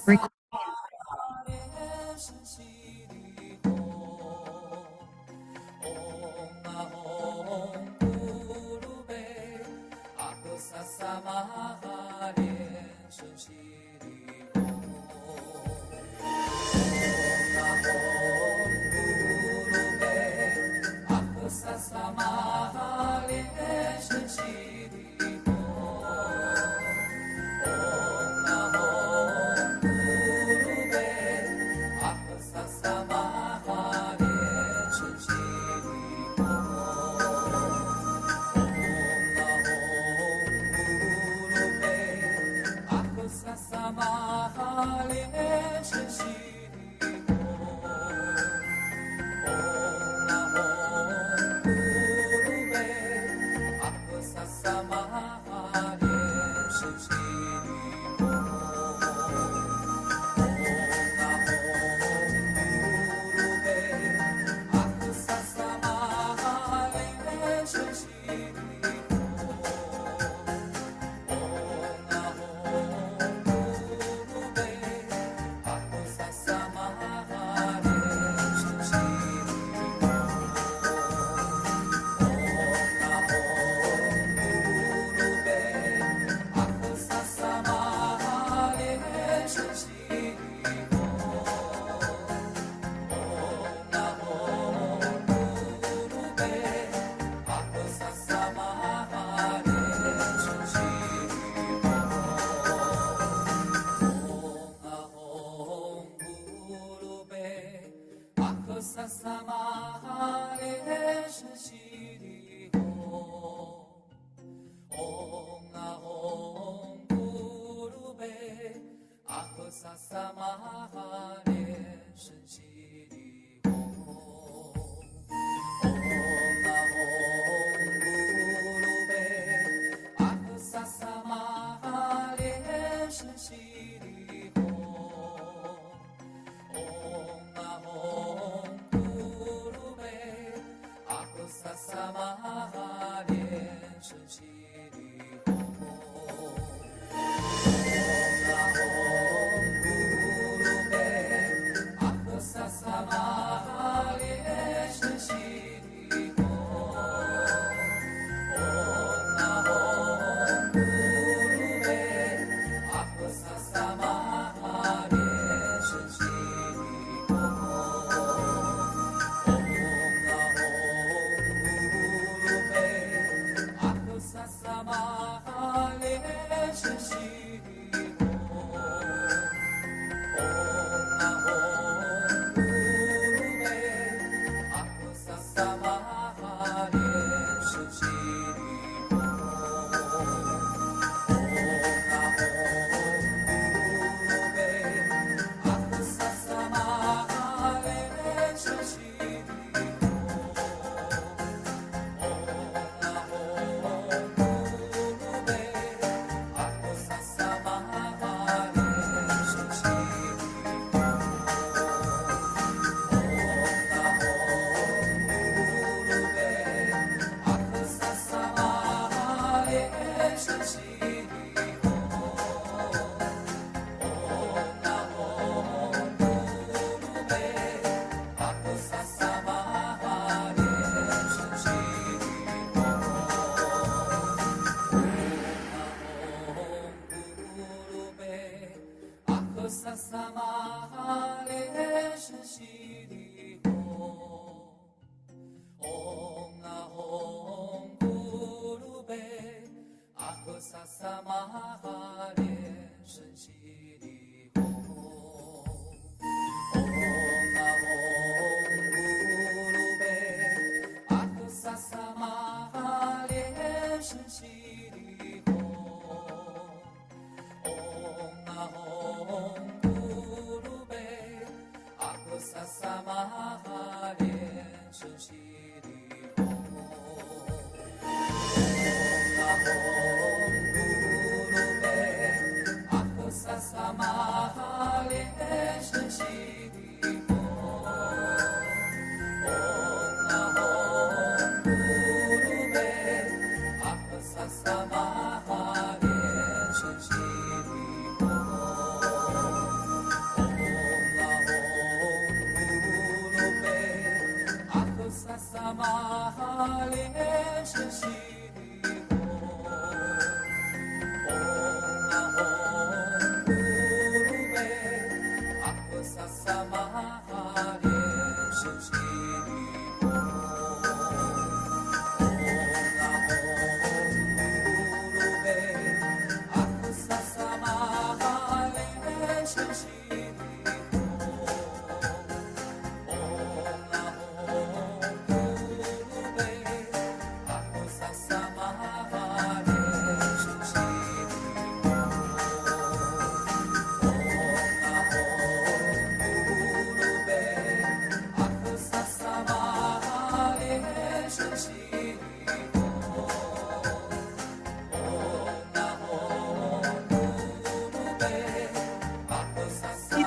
Record.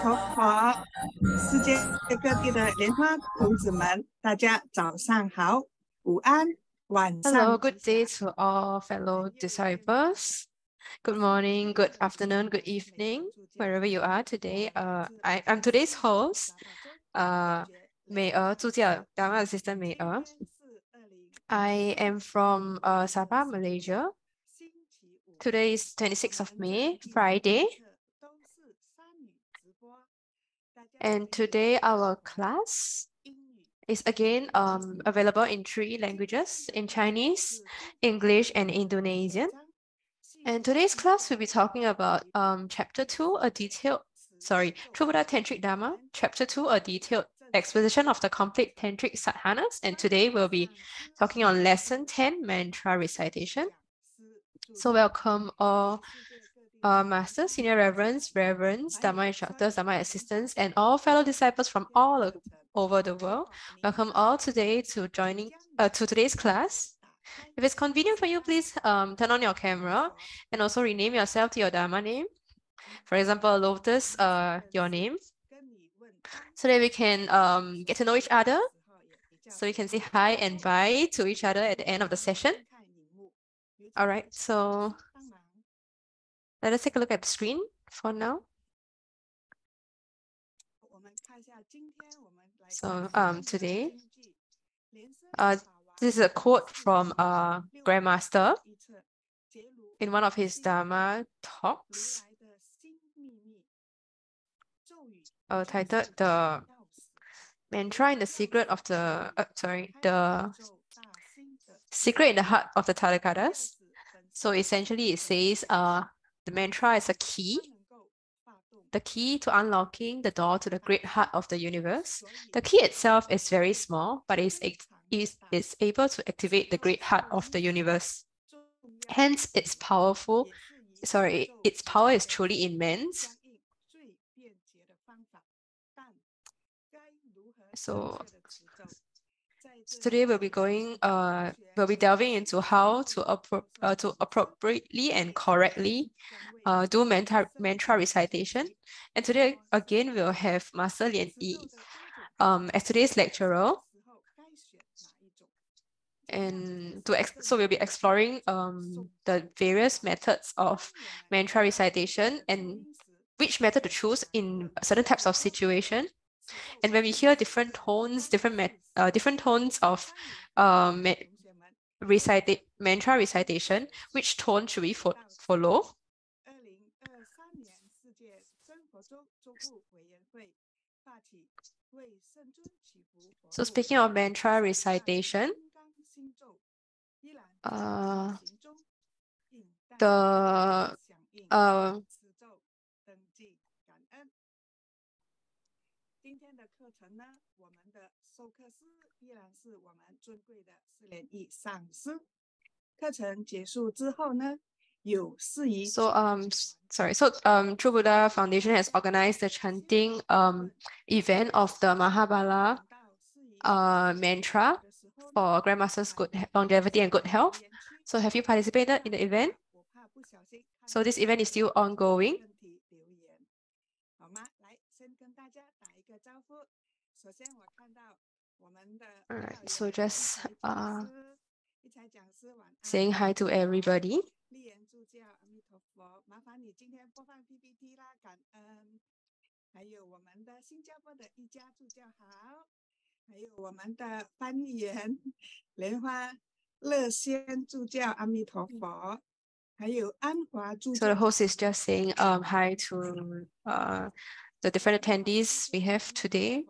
陀佛！世界各地的莲花童子们，大家早上好，午安，晚上。 Hello, good day to all fellow disciples. Good morning, good afternoon, good evening, wherever you are today. I'm today's host, Mei Er, Dharma Assistant Mei Er. I am from Sabah, Malaysia. Today is 26th of May, Friday. And today our class is again available in 3 languages, in Chinese, English, and Indonesian. And today's class will be talking about chapter 2, True Buddha Tantric Dharma, chapter 2, a detailed exposition of the complete Tantric sadhanas. And today we'll be talking on lesson 10, mantra recitation. So welcome all masters, senior reverends, Dharma instructors, Dharma assistants, and all fellow disciples from all over the world. Welcome all today to today's class. If it's convenient for you, please turn on your camera and also rename yourself to your Dharma name. For example, Lotus, your name, so that we can get to know each other. So we can say hi and bye to each other at the end of the session. All right, so let us take a look at the screen for now. So today, this is a quote from Grandmaster in one of his Dharma talks, titled "The Mantra in the Secret of the the Secret in the Heart of the Tathagatas." So essentially, it says the mantra is a key. The key to unlocking the door to the great heart of the universe. The key itself is very small, but is able to activate the great heart of the universe. Hence, its power is truly immense. So today we'll be delving into how to appropriately and correctly do mantra recitation. And today again we'll have Master Lianyi as today's lecturer. And so we'll be exploring the various methods of mantra recitation and which method to choose in certain types of situation. And when we hear different tones of mantra recitation, which tone should we follow? So speaking of mantra recitation, True Buddha Foundation has organized the chanting event of the Mahabala mantra for Grandmaster's good longevity and good health. So have you participated in the event? So this event is still ongoing. All right, so just saying hi to everybody. So the host is just saying hi to the different attendees we have today.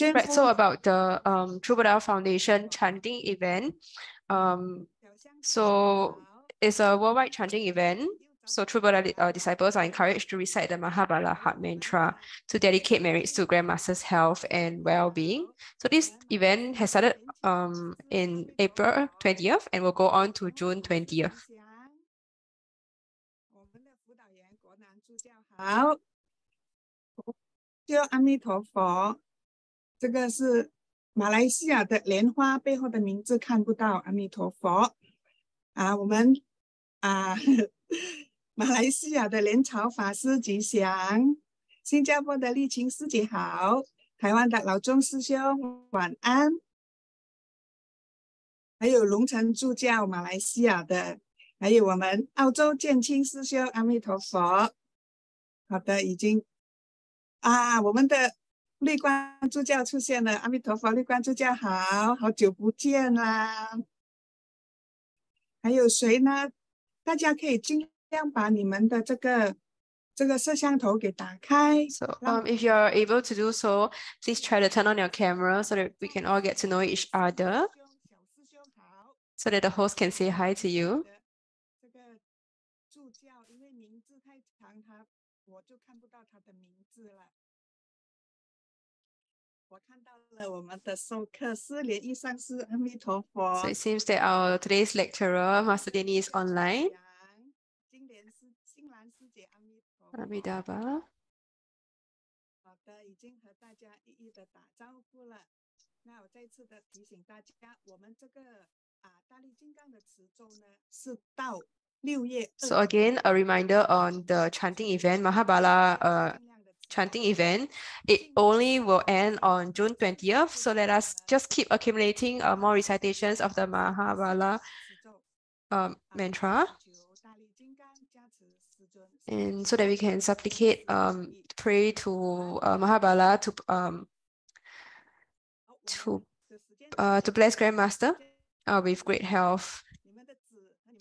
Right, so about the True Buddha Foundation chanting event, so is a worldwide chanting event. So true Buddha disciples are encouraged to recite the Mahabala heart mantra to dedicate merits to Grandmaster's health and well-being. So this event has started in April 20th and will go on to June 20th. 好，就阿弥陀佛，这个是马来西亚的莲花背后的名字看不到，阿弥陀佛。我们马来西亚的莲草法师吉祥，新加坡的丽琴师姐好，台湾的老钟师兄晚安，还有龙城助教马来西亚的，还有我们澳洲建清师兄阿弥陀佛。好的，已经我们的绿光助教出现了，阿弥陀佛，绿光助教好，好久不见啦。还有谁呢？大家可以尽量把你们的这个摄像头给打开。So if you are able to do so, please try to turn on your camera so that we can all get to know each other, so that the host can say hi to you. 这个助教因为名字太长，我就看不到他的名字了。我看到了我们的授课师莲益上师，阿弥陀佛。So it seems that our today's lecturer, Master Lianyi, is online. 金兰师姐，阿弥陀佛。阿弥陀佛。好的，已经和大家一一的打招呼了。那我再次的提醒大家，我们这个大力金刚的持咒呢，是到6月。So again, a reminder on the chanting event, Mahabala chanting event. It only will end on June 20th. So let us just keep accumulating more recitations of the Mahabala mantra. And so that we can supplicate, pray to Mahabala to bless Grandmaster with great health.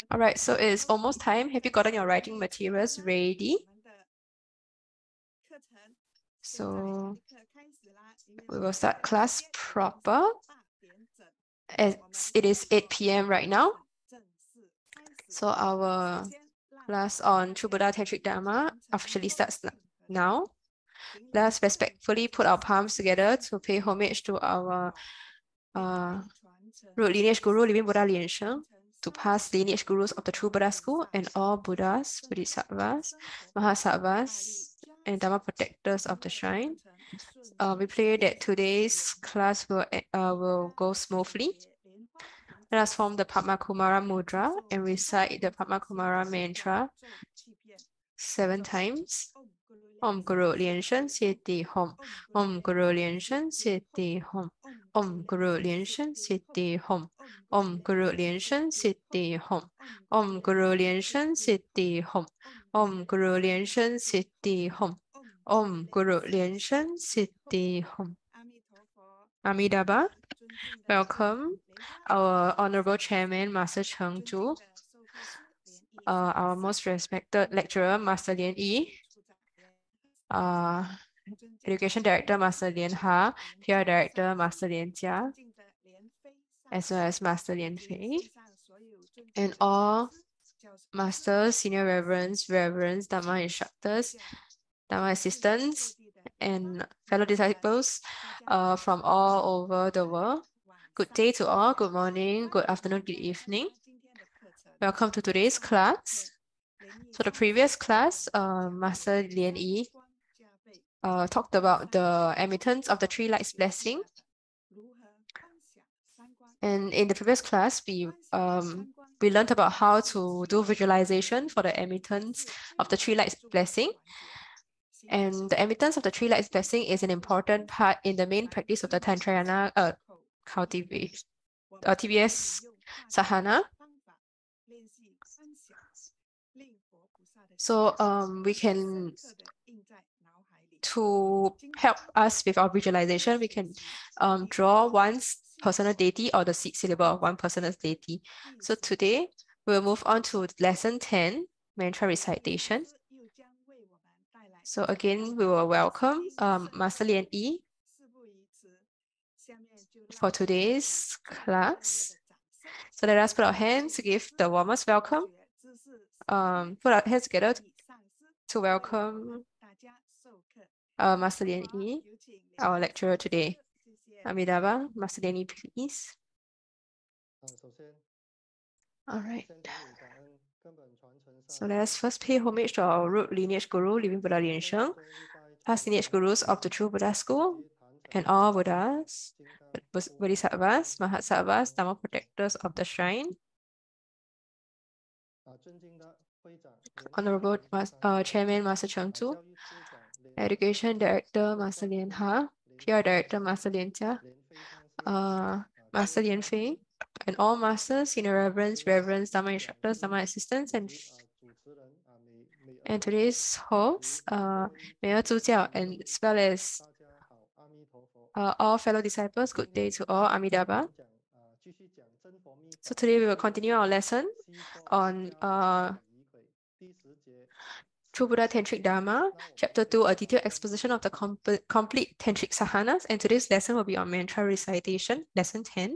All right, so it's almost time. Have you gotten your writing materials ready? So we will start class proper. As it is 8 p.m. right now. So our class on True Buddha Tantric Dharma officially starts now. Let us respectfully put our palms together to pay homage to our root lineage guru, Living Buddha Liansheng, to past lineage gurus of the True Buddha School and all Buddhas, Bodhisattvas, Mahasattvas, and Dharma protectors of the shrine. We pray that today's class will go smoothly. Let us form the Padma Kumara Mudra and recite the Padma Kumara mantra 7 times. Om Guru Lianshen Siddhi Hom. Om Guru Lianshen Siddhi Hom. Om Guru Lianshen Siddhi Hom. Om Guru Lianshen Siddhi Hom. Om Guru Lianshen Siddhi Hom. Om Guru Lianshen Siddhi Hom. Om Guru Lianshen Siddhi Hom. Amidaba. Welcome our Honorable Chairman, Master Cheng Zhu, our most respected lecturer, Master Lianyi, Education Director, Master Lian Ha, PR Director, Master Lian Jia, as well as Master Lian Fei, and all Masters, Senior Reverends, Dharma Instructors, Dharma Assistants, and fellow disciples from all over the world. Good day to all, good morning, good afternoon, good evening. Welcome to today's class. So the previous class, Master Lianyi talked about the emittance of the 3 lights blessing. And in the previous class, we learned about how to do visualization for the emittance of the 3 lights blessing. And the emittance of the 3 lights blessing is an important part in the main practice of the Tantrayana cultivation, TBS Sahana. So we can, to help us with our visualization, we can draw one's personal deity or the seed syllable of one personal deity. So today we'll move on to lesson 10, mantra recitation. So again, we will welcome Master Lianyi for today's class. So let us put our hands to give the warmest welcome. put our hands together to welcome Master Lianyi, our lecturer today. Amidaba, Master Lianyi, please. All right. So let us first pay homage to our root lineage guru, Living Buddha Lien Sheng, past lineage gurus of the True Buddha School, and all Buddhas, Bodhisattvas, Mahasattvas, Dharma protectors of the shrine. Honorable Chairman Master Cheng Tu, Education Director Master Lian Ha, PR Director Master Lian Jia, Master Lian Fei, and all masters, senior reverends, Dharma instructors, Dharma assistants, and today's host, Mayor Zhu Jiao, and as well as all fellow disciples. Good day to all. Amidaba. So today we will continue our lesson on True Buddha Tantric Dharma, Chapter 2, a detailed exposition of the complete Tantric Sahanas. And today's lesson will be on mantra recitation, lesson 10.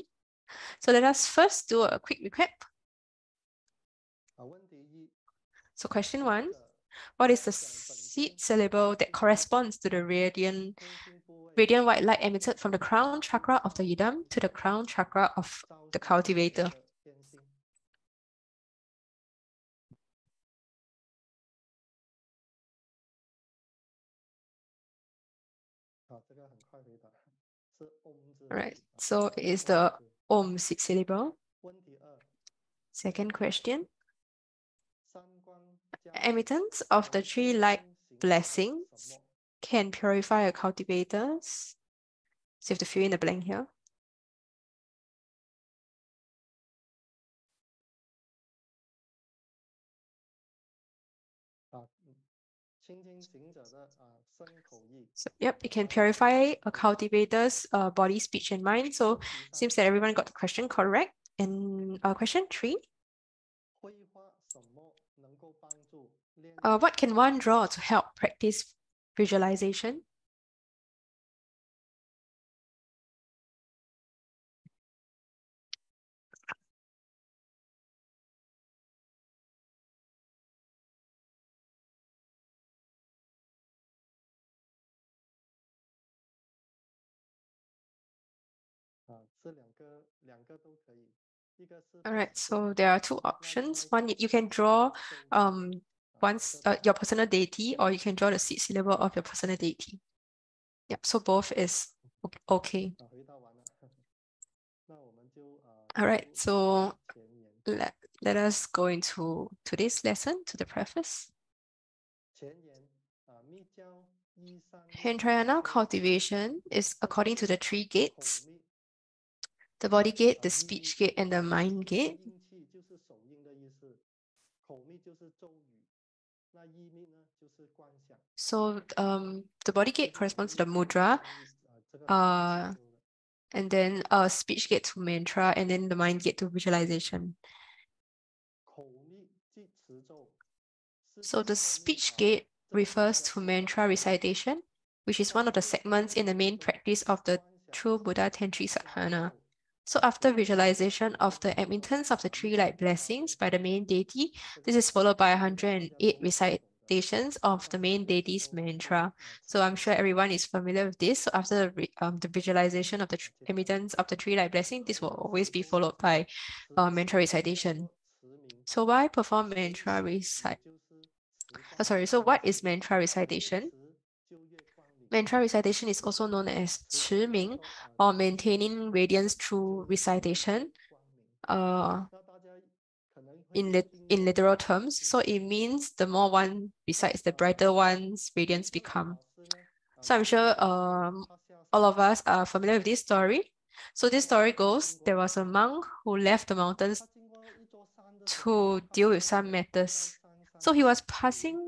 So let us first do a quick recap. So question 1, what is the seed syllable that corresponds to the radiant white light emitted from the crown chakra of the yidam to the crown chakra of the cultivator? Right, so it is the Om seed syllable. Second question. Emittance of the three light blessings can purify a cultivators. So you have to fill in the blank here. So, yep, it can purify a cultivator's body, speech, and mind. So seems that everyone got the question correct. And question 3. What can one draw to help practice visualization? All right, so there are two options. One, you can draw your personal deity, or you can draw the seed syllable of your personal deity. Yep, so both is okay. All right, so let us go into today's lesson, to the preface. Hentrayana cultivation is according to the 3 gates: the body gate, the speech gate, and the mind gate. So the body gate corresponds to the mudra, and then speech gate to mantra, and then the mind gate to visualization. So the speech gate refers to mantra recitation, which is one of the segments in the main practice of the True Buddha Tantric Sadhana. So after visualization of the admittance of the 3 light blessings by the main deity, this is followed by 108 recitations of the main deity's mantra. So I'm sure everyone is familiar with this. So after the visualization of the admittance of the 3 light blessing, this will always be followed by mantra recitation. So why perform mantra recitation? So what is mantra recitation? Mantra recitation is also known as 持名 or maintaining radiance through recitation. In literal terms, so it means the more one recites, the brighter one's radiance become. So I'm sure all of us are familiar with this story. So this story goes, there was a monk who left the mountains to deal with some matters. So he was passing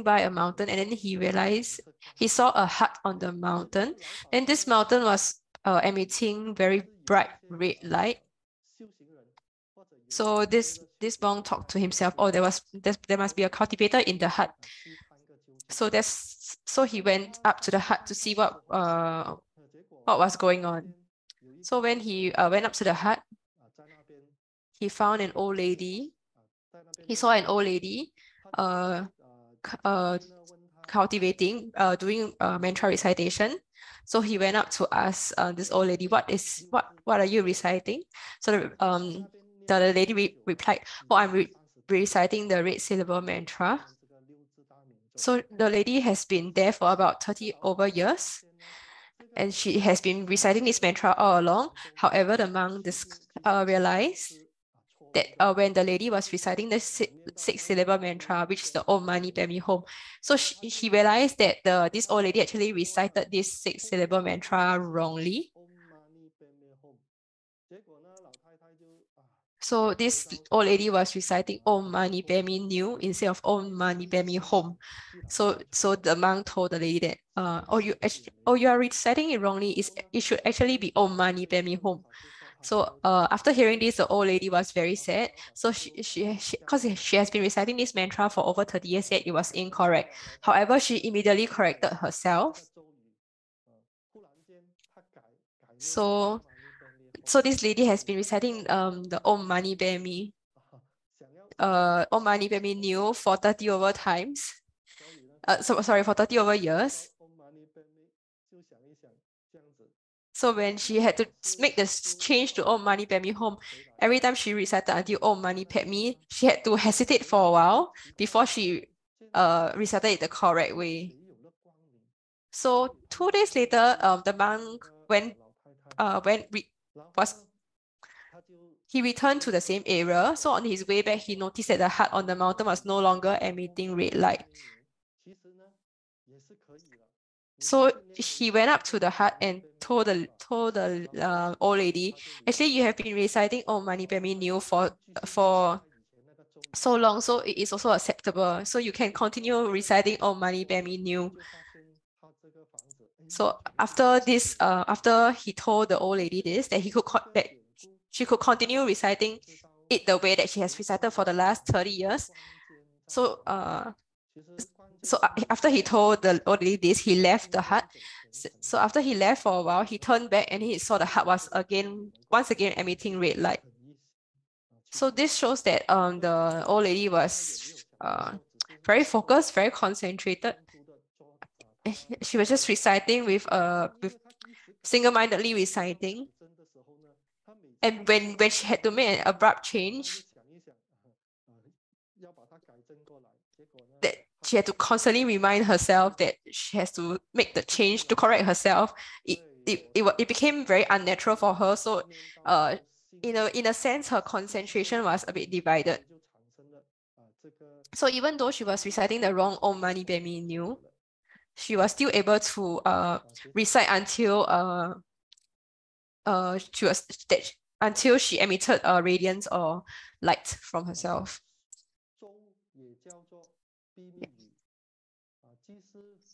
by a mountain, and then he realized he saw a hut on the mountain, and this mountain was emitting very bright red light. So this monk talked to himself, oh, there must be a cultivator in the hut. So he went up to the hut to see what was going on. So when he went up to the hut, he found an old lady. He saw an old lady cultivating, doing mantra recitation. So he went up to ask this old lady, what are you reciting? So the lady replied, oh, I'm reciting the red syllable mantra. So the lady has been there for about 30 over years, and she has been reciting this mantra all along. However, the monk realized that when the lady was reciting the six syllable mantra, which is the Om Mani Padme Hum, so he realized that this old lady actually recited this six syllable mantra wrongly. So this old lady was reciting Om Mani Padme New instead of Om Mani Padme Hum. So the monk told the lady that you are reciting it wrongly. It should actually be Om Mani Padme Hum. So after hearing this, the old lady was very sad. So because she has been reciting this mantra for over 30 years, yet it was incorrect. However, she immediately corrected herself. So this lady has been reciting the Om Mani Padme Om Mani Padme New for 30 over times. For 30 over years. So when she had to make this change to Om Mani Padme Hum, every time she recited until Om Mani Padme, she had to hesitate for a while before she recited it the correct way. So 2 days later, the monk he returned to the same area. So on his way back, he noticed that the hut on the mountain was no longer emitting red light. So he went up to the hut and told the old lady, actually you have been reciting Om Mani Padme New for so long, so it is also acceptable. So you can continue reciting Om Mani Padme New. So after this, after he told the old lady this, that she could continue reciting it the way that she has recited for the last 30 years. So after he told the old lady this, he left the hut. So after he left for a while, he turned back and he saw the hut was once again emitting red light. So this shows that the old lady was very focused, very concentrated. She was just reciting with single-mindedly reciting. And when she had to make an abrupt change, that she had to constantly remind herself that she has to make the change to correct herself. It became very unnatural for her. So in a sense, her concentration was a bit divided. So even though she was reciting the wrong Om Mani Padme New, she was still able to recite until until she emitted a radiance or light from herself.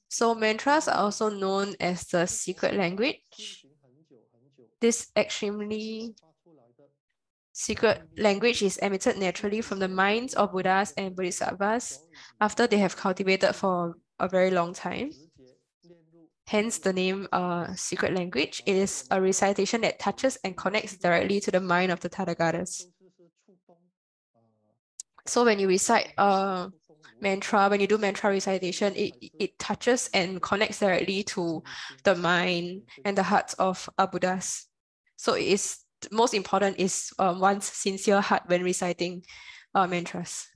So mantras are also known as the secret language. This extremely secret language is emitted naturally from the minds of Buddhas and Bodhisattvas after they have cultivated for a very long time. Hence the name secret language. It is a recitation that touches and connects directly to the mind of the Tathagatas. So when you recite mantra, when you do mantra recitation, it touches and connects directly to the mind and the hearts of Buddhas. So it is most important is one's sincere heart when reciting mantras.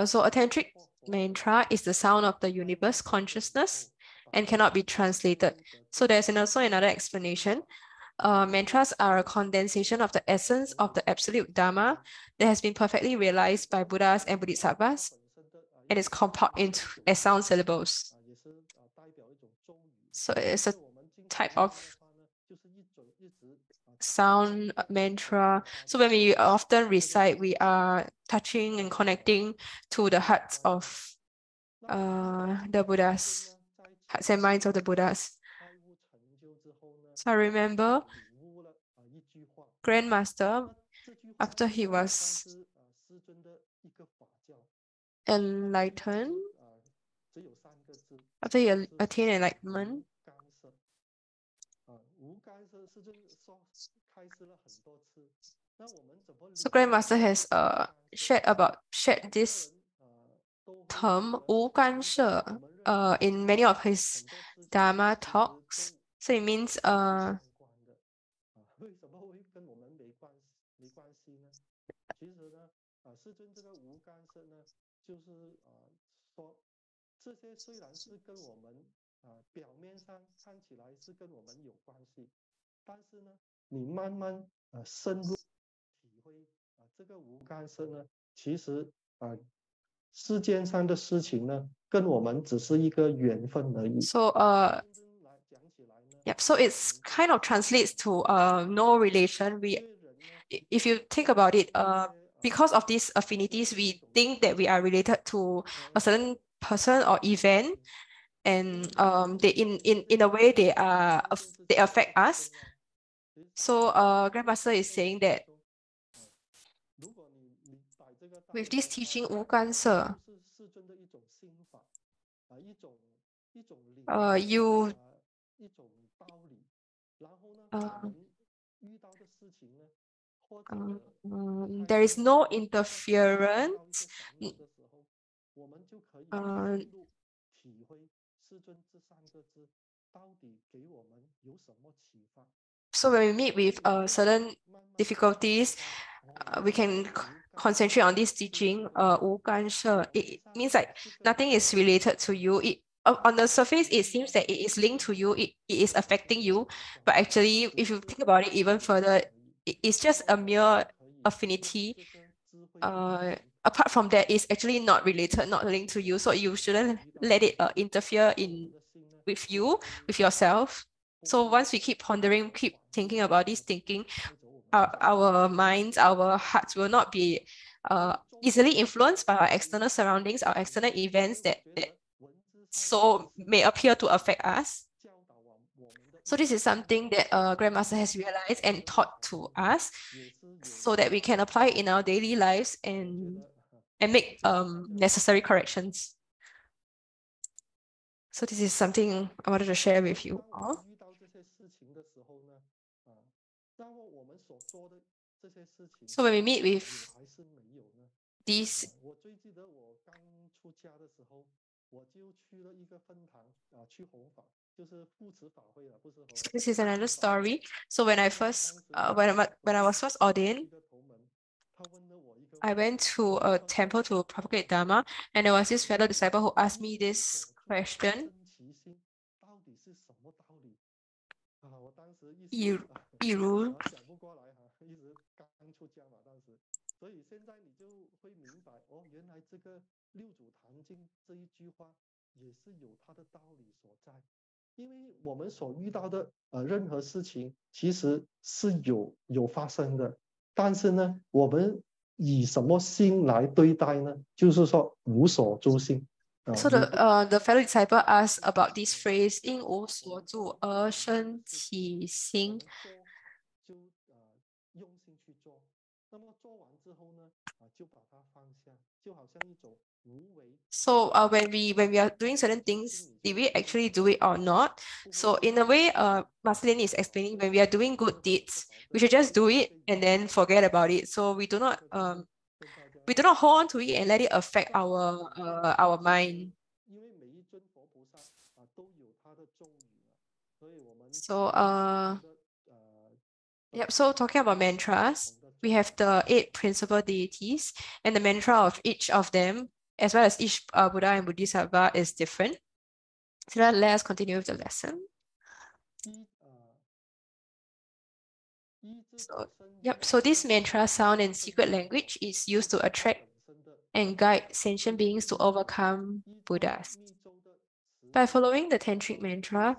So a tantric mantra is the sound of the universe consciousness and cannot be translated. So there's also another explanation. Mantras are a condensation of the essence of the absolute Dharma that has been perfectly realized by Buddhas and Bodhisattvas and is compiled into as sound syllables. So it's a type of sound mantra. So when we often recite, we are touching and connecting to the hearts of the Buddhas, hearts and minds of the Buddhas. So I remember Grandmaster, after he was enlightened, after he attained enlightenment, So Grandmaster has shared this term 无干涉 in many of his Dharma talks. So it means ，so yep, so it's kind of translates to no relation. If you think about it, because of these affinities, we think that we are related to a certain person or event, and they in a way they affect us. So Grandmaster is saying that with this teaching 无干涉, you there is no interference. So when we meet with certain difficulties, we can concentrate on this teaching, 无干涉. It means like nothing is related to you. On the surface, it seems that it is linked to you, it is affecting you. But actually, if you think about it even further, it's just a mere affinity. Apart from that, it's actually not related, not linked to you. So you shouldn't let it interfere with you, with yourself. So once we keep pondering, keep thinking about this thinking, our minds, our hearts will not be easily influenced by our external surroundings, our external events that so may appear to affect us. So this is something that Grandmaster has realized and taught to us so that we can apply it in our daily lives and make necessary corrections. So this is something I wanted to share with you all. So when we meet with these, so this is another story. So when I was first ordained, I went to a temple to propagate Dharma, and there was this fellow disciple who asked me this question. 比如 So the fellow disciple asked about this phrase 因无所住而生起心. So when we are doing certain things, did we actually do it or not? So in a way, Marceline is explaining when we are doing good deeds, we should just do it and then forget about it. So we do not hold on to it and let it affect our mind. So yep, so talking about mantras, we have the 8 principal deities, and the mantra of each of them, as well as each Buddha and Bodhisattva, is different. So now let us continue with the lesson. So this mantra sound in secret language is used to attract and guide sentient beings to overcome Buddhas. By following the Tantric mantra,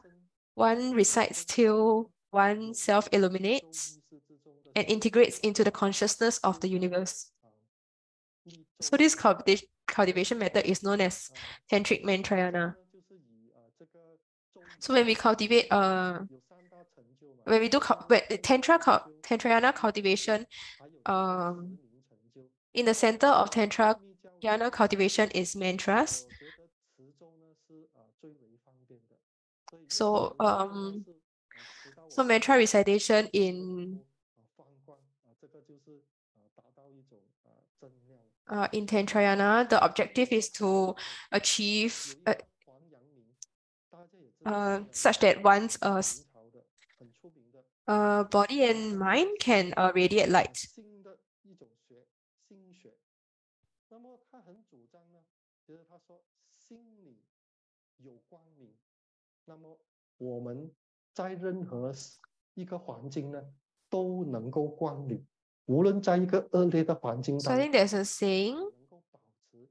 one recites till one self-illuminates and integrates into the consciousness of the universe. So this cultivation method is known as Tantric Mantrayana. So when we cultivate, when we do Tantrayana cultivation, in the center of Tantrayana cultivation is mantras. So So mantra recitation in Tantrayana, the objective is to achieve such that one's body and mind can radiate light. 那么他很主张呢，就是他说心里有光明，那么我们在任何一个环境呢都能够光明，无论在一个恶劣的环境 So I 当 think 中， there's a saying, 能够保持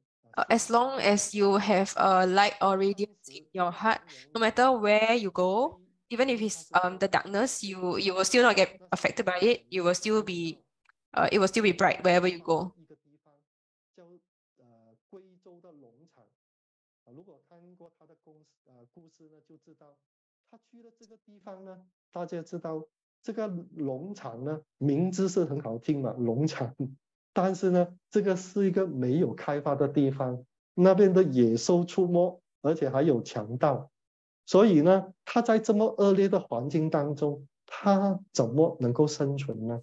as long as you have a light or radiance in your heart, no matter where you go, even if it's the darkness, you will still not get affected by it. You will still be it will still be bright wherever you go. 一个地方叫贵州的农场如果看过他的故事呢，就知道他去了这个地方呢，大家知道这个农场呢，名字是很好听嘛，农场，但是呢，这个是一个没有开发的地方，那边的野兽出没，而且还有强盗，所以呢，他在这么恶劣的环境当中，他怎么能够生存呢？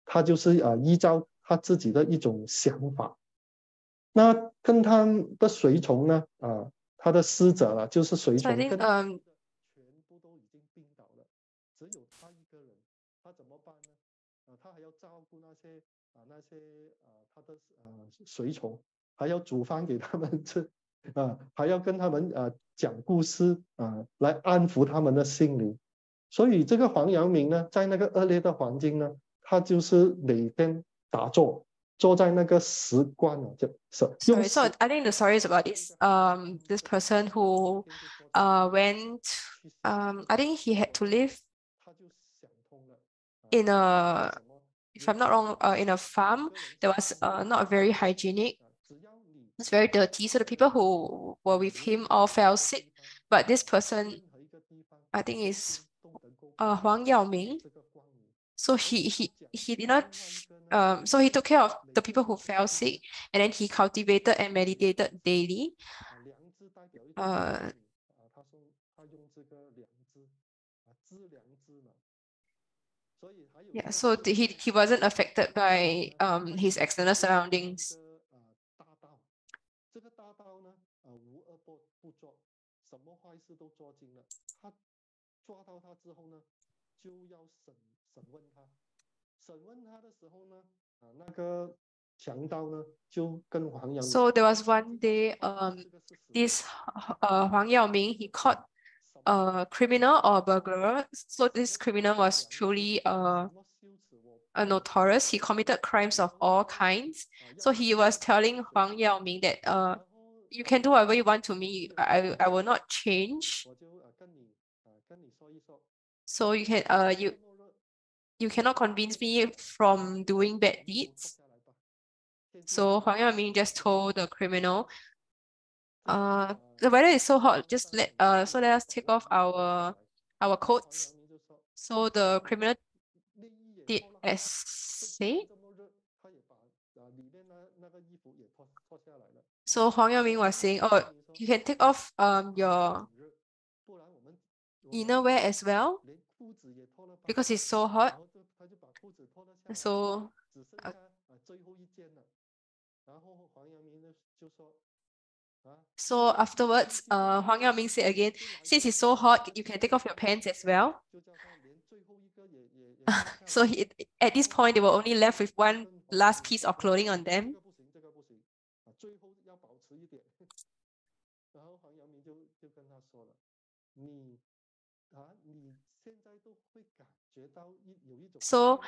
他就是依照他自己的一种想法。那跟他的随从呢，他的师者了，就是随 So I 从， think 全部都已经病倒了，只有他一个人，他怎么办呢？他还要照顾那些他的随从，还要煮饭给他们吃，还要跟他们讲故事来安抚他们的心灵。所以这个黄阳明呢，在那个恶劣的环境呢，他就是每天打坐。坐在那个石棺sorry, so I think the story is about this person who went I think he had to live in a, if I'm not wrong, in a farm that was not very hygienic. It's very dirty. So the people who were with him all fell sick. But this person, I think is Huang Yaoming. So he did not so he took care of the people who fell sick, and then he cultivated and meditated daily. Yeah, so he wasn't affected by his external surroundings. 这个大道呢，无恶不作，什么坏事都做尽了。他抓到他之后呢，就要审问他。审问他的时候呢，那个强盗呢就跟黄阳明。So there was one day, this Huang Yaoming, he caught a criminal or a burglar. So this criminal was truly a notorious. He committed crimes of all kinds. So he was telling Huang Yaoming that you can do whatever you want to me. I will not change. So you can you cannot convince me from doing bad deeds. So Huang Yaoming just told the criminal, the weather is so hot, just let us take off our coats. So the criminal did as say. So Huang Yaoming was saying, oh, you can take off your innerwear as well because it's so hot. So so afterwards, Huang Yaoming said again, since it's so hot, you can take off your pants as well. So at this point, they were only left with one last piece of clothing on them. So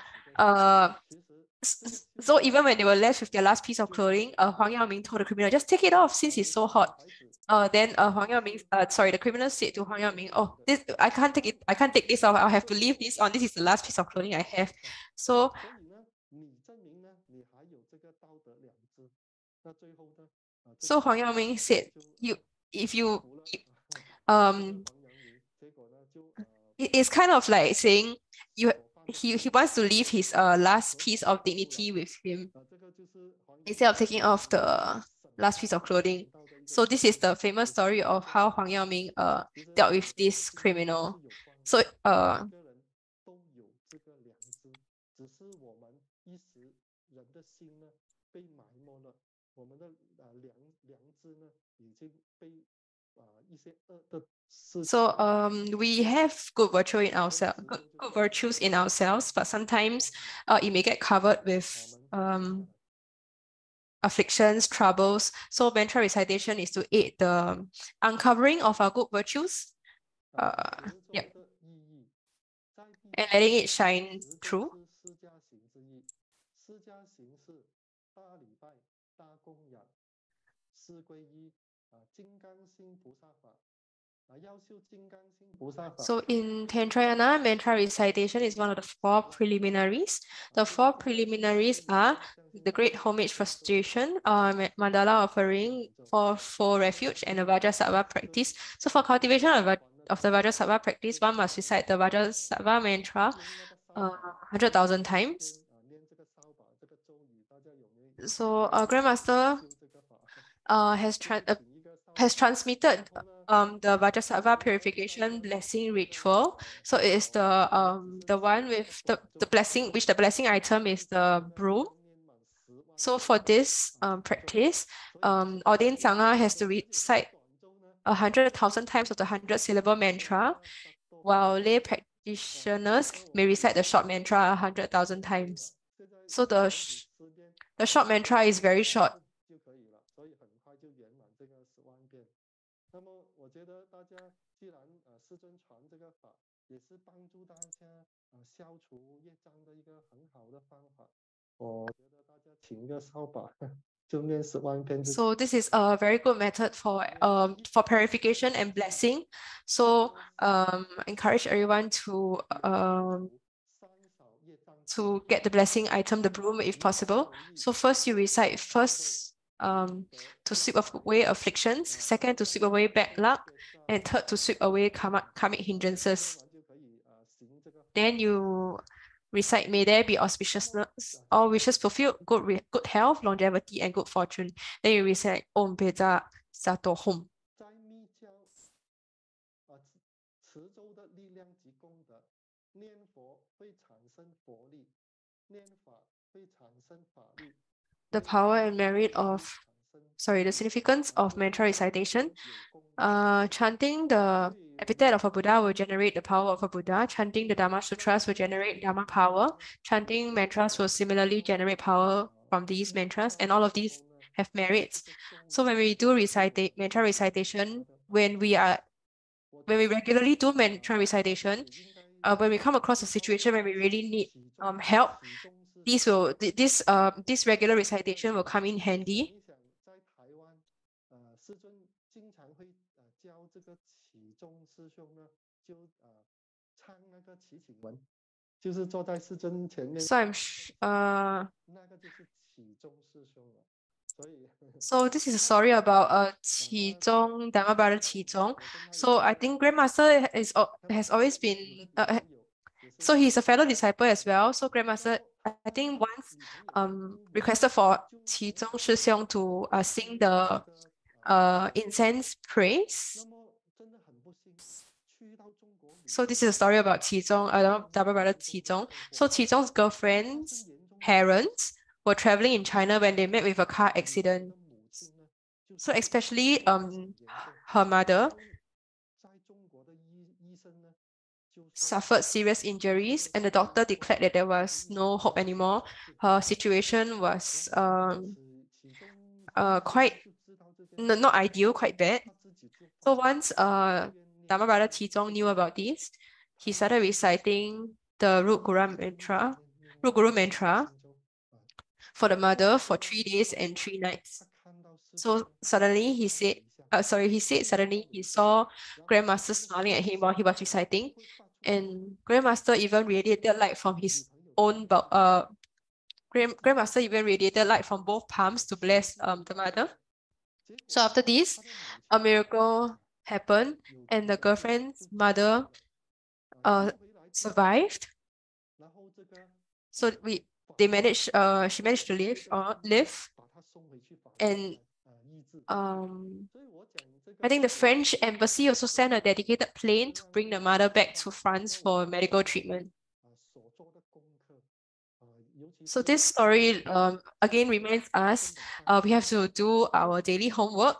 so even when they were left with their last piece of clothing, Huang Yaoming told the criminal, just take it off since it's so hot. Then Huang Yaoming, sorry, the criminal said to Huang Yaoming, oh, this I can't take this off. I'll have to leave this on. This is the last piece of clothing I have. So Huang Yaoming said, if you it's kind of like saying he wants to leave his last piece of dignity with him instead of taking off the last piece of clothing. So this is the famous story of how Huang Yaoming dealt with this criminal. So 只是我们一时人的心呢被埋没了，我们的良知呢已经被一些恶的事情。So we have good virtue in ourselves, good virtues in ourselves, but sometimes it may get covered with afflictions, troubles. So mantra recitation is to aid the uncovering of our good virtues. Yep. And letting it shine through. 释迦行是大礼拜、大供养、四皈依金刚心菩萨法。So in Tantrayana, mantra recitation is one of the 4 preliminaries. The 4 preliminaries are the great homage frustration, mandala offering, for refuge, and the Vajrasattva practice. So for cultivation of the Vajrasattva practice, one must recite the Vajrasattva mantra 100,000 times. So Grandmaster has transmitted the Vajrasattva purification blessing ritual. So it is the one with the blessing, which the blessing item is the broom. So for this practice, ordained Sangha has to recite 100,000 times of the 100-syllable mantra, while lay practitioners may recite the short mantra 100,000 times. So the short mantra is very short. 那么我觉得大家既然师尊传这个法，也是帮助大家消除业障的一个很好的方法。我觉得大家请一个扫把，就念10万遍。So this is a very good method for purification and blessing. So encourage everyone to get the blessing item, the broom, if possible. So first you recite to sweep away afflictions, second to sweep away bad luck, and third to sweep away karmic hindrances. Then you recite, may there be auspiciousness, all wishes fulfilled, good health, longevity, and good fortune. Then you recite Om Beja Sato Hum. 持咒的力量及功德，念佛会产生佛力，念法会产生法力。The power and merit of, the significance of mantra recitation. Chanting the epithet of a Buddha will generate the power of a Buddha. Chanting the Dharma Sutras will generate Dharma power. Chanting mantras will similarly generate power from these mantras, and all of these have merits. So when we do mantra recitation, when we regularly do mantra recitation, when we come across a situation where we really need help, this regular recitation will come in handy. 师尊经常会教这个启宗师兄呢，就唱那个祈请文，就是坐在师尊前面。So那个就是启宗师兄了。So this is a story about Qizong, Dharma brother Qizong. So I think Grandmaster has always been so he's a fellow disciple as well. So Grandmaster, I think once requested for Qizong Shixiong to sing the incense praise. So this is a story about Qizong, Dharma brother Qizong. So Qizong's girlfriend's parents were traveling in China when they met with a car accident. So especially her mother suffered serious injuries, and the doctor declared that there was no hope anymore. Her situation was quite not ideal, quite bad. So once Dharma brother Qizong knew about this, he started reciting the Root Guru mantra for the mother for 3 days and 3 nights. So suddenly he said suddenly he saw Grandmaster smiling at him while he was reciting, and Grandmaster even radiated light from his own Grandmaster even radiated light from both palms to bless the mother. So after this, a miracle happened, and the girlfriend's mother survived. So she managed to live, and I think the French embassy also sent a dedicated plane to bring the mother back to France for medical treatment. So this story again reminds us we have to do our daily homework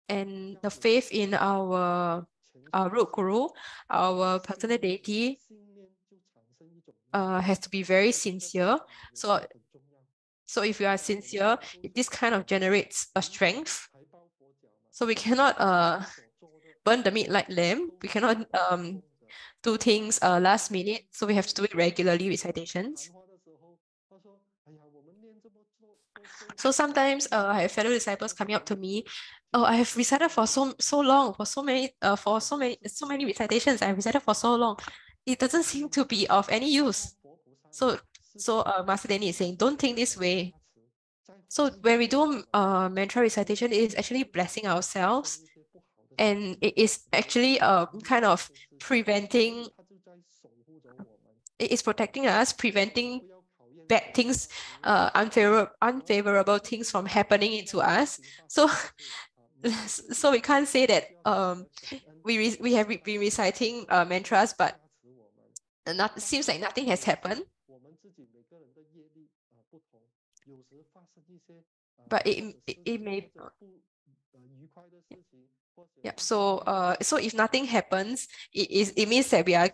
and the faith in our root guru, our paternal deity, has to be very sincere. So if you are sincere, this kind of generates a strength. So we cannot burn the meat like lamb. We cannot do things last minute. So we have to do it regularly, recitations. So sometimes I have fellow disciples coming up to me. Oh, I have recited for so long, for so many recitations. I have recited for so long. It doesn't seem to be of any use. So Master Danny is saying, don't think this way. So when we do mantra recitation, it is actually blessing ourselves, and it is actually kind of preventing. It is protecting us, preventing bad things, unfavorable things from happening into us. So so we can't say that we have been reciting mantras, but seems like nothing has happened. But it may. Yep. So if nothing happens, it means that we are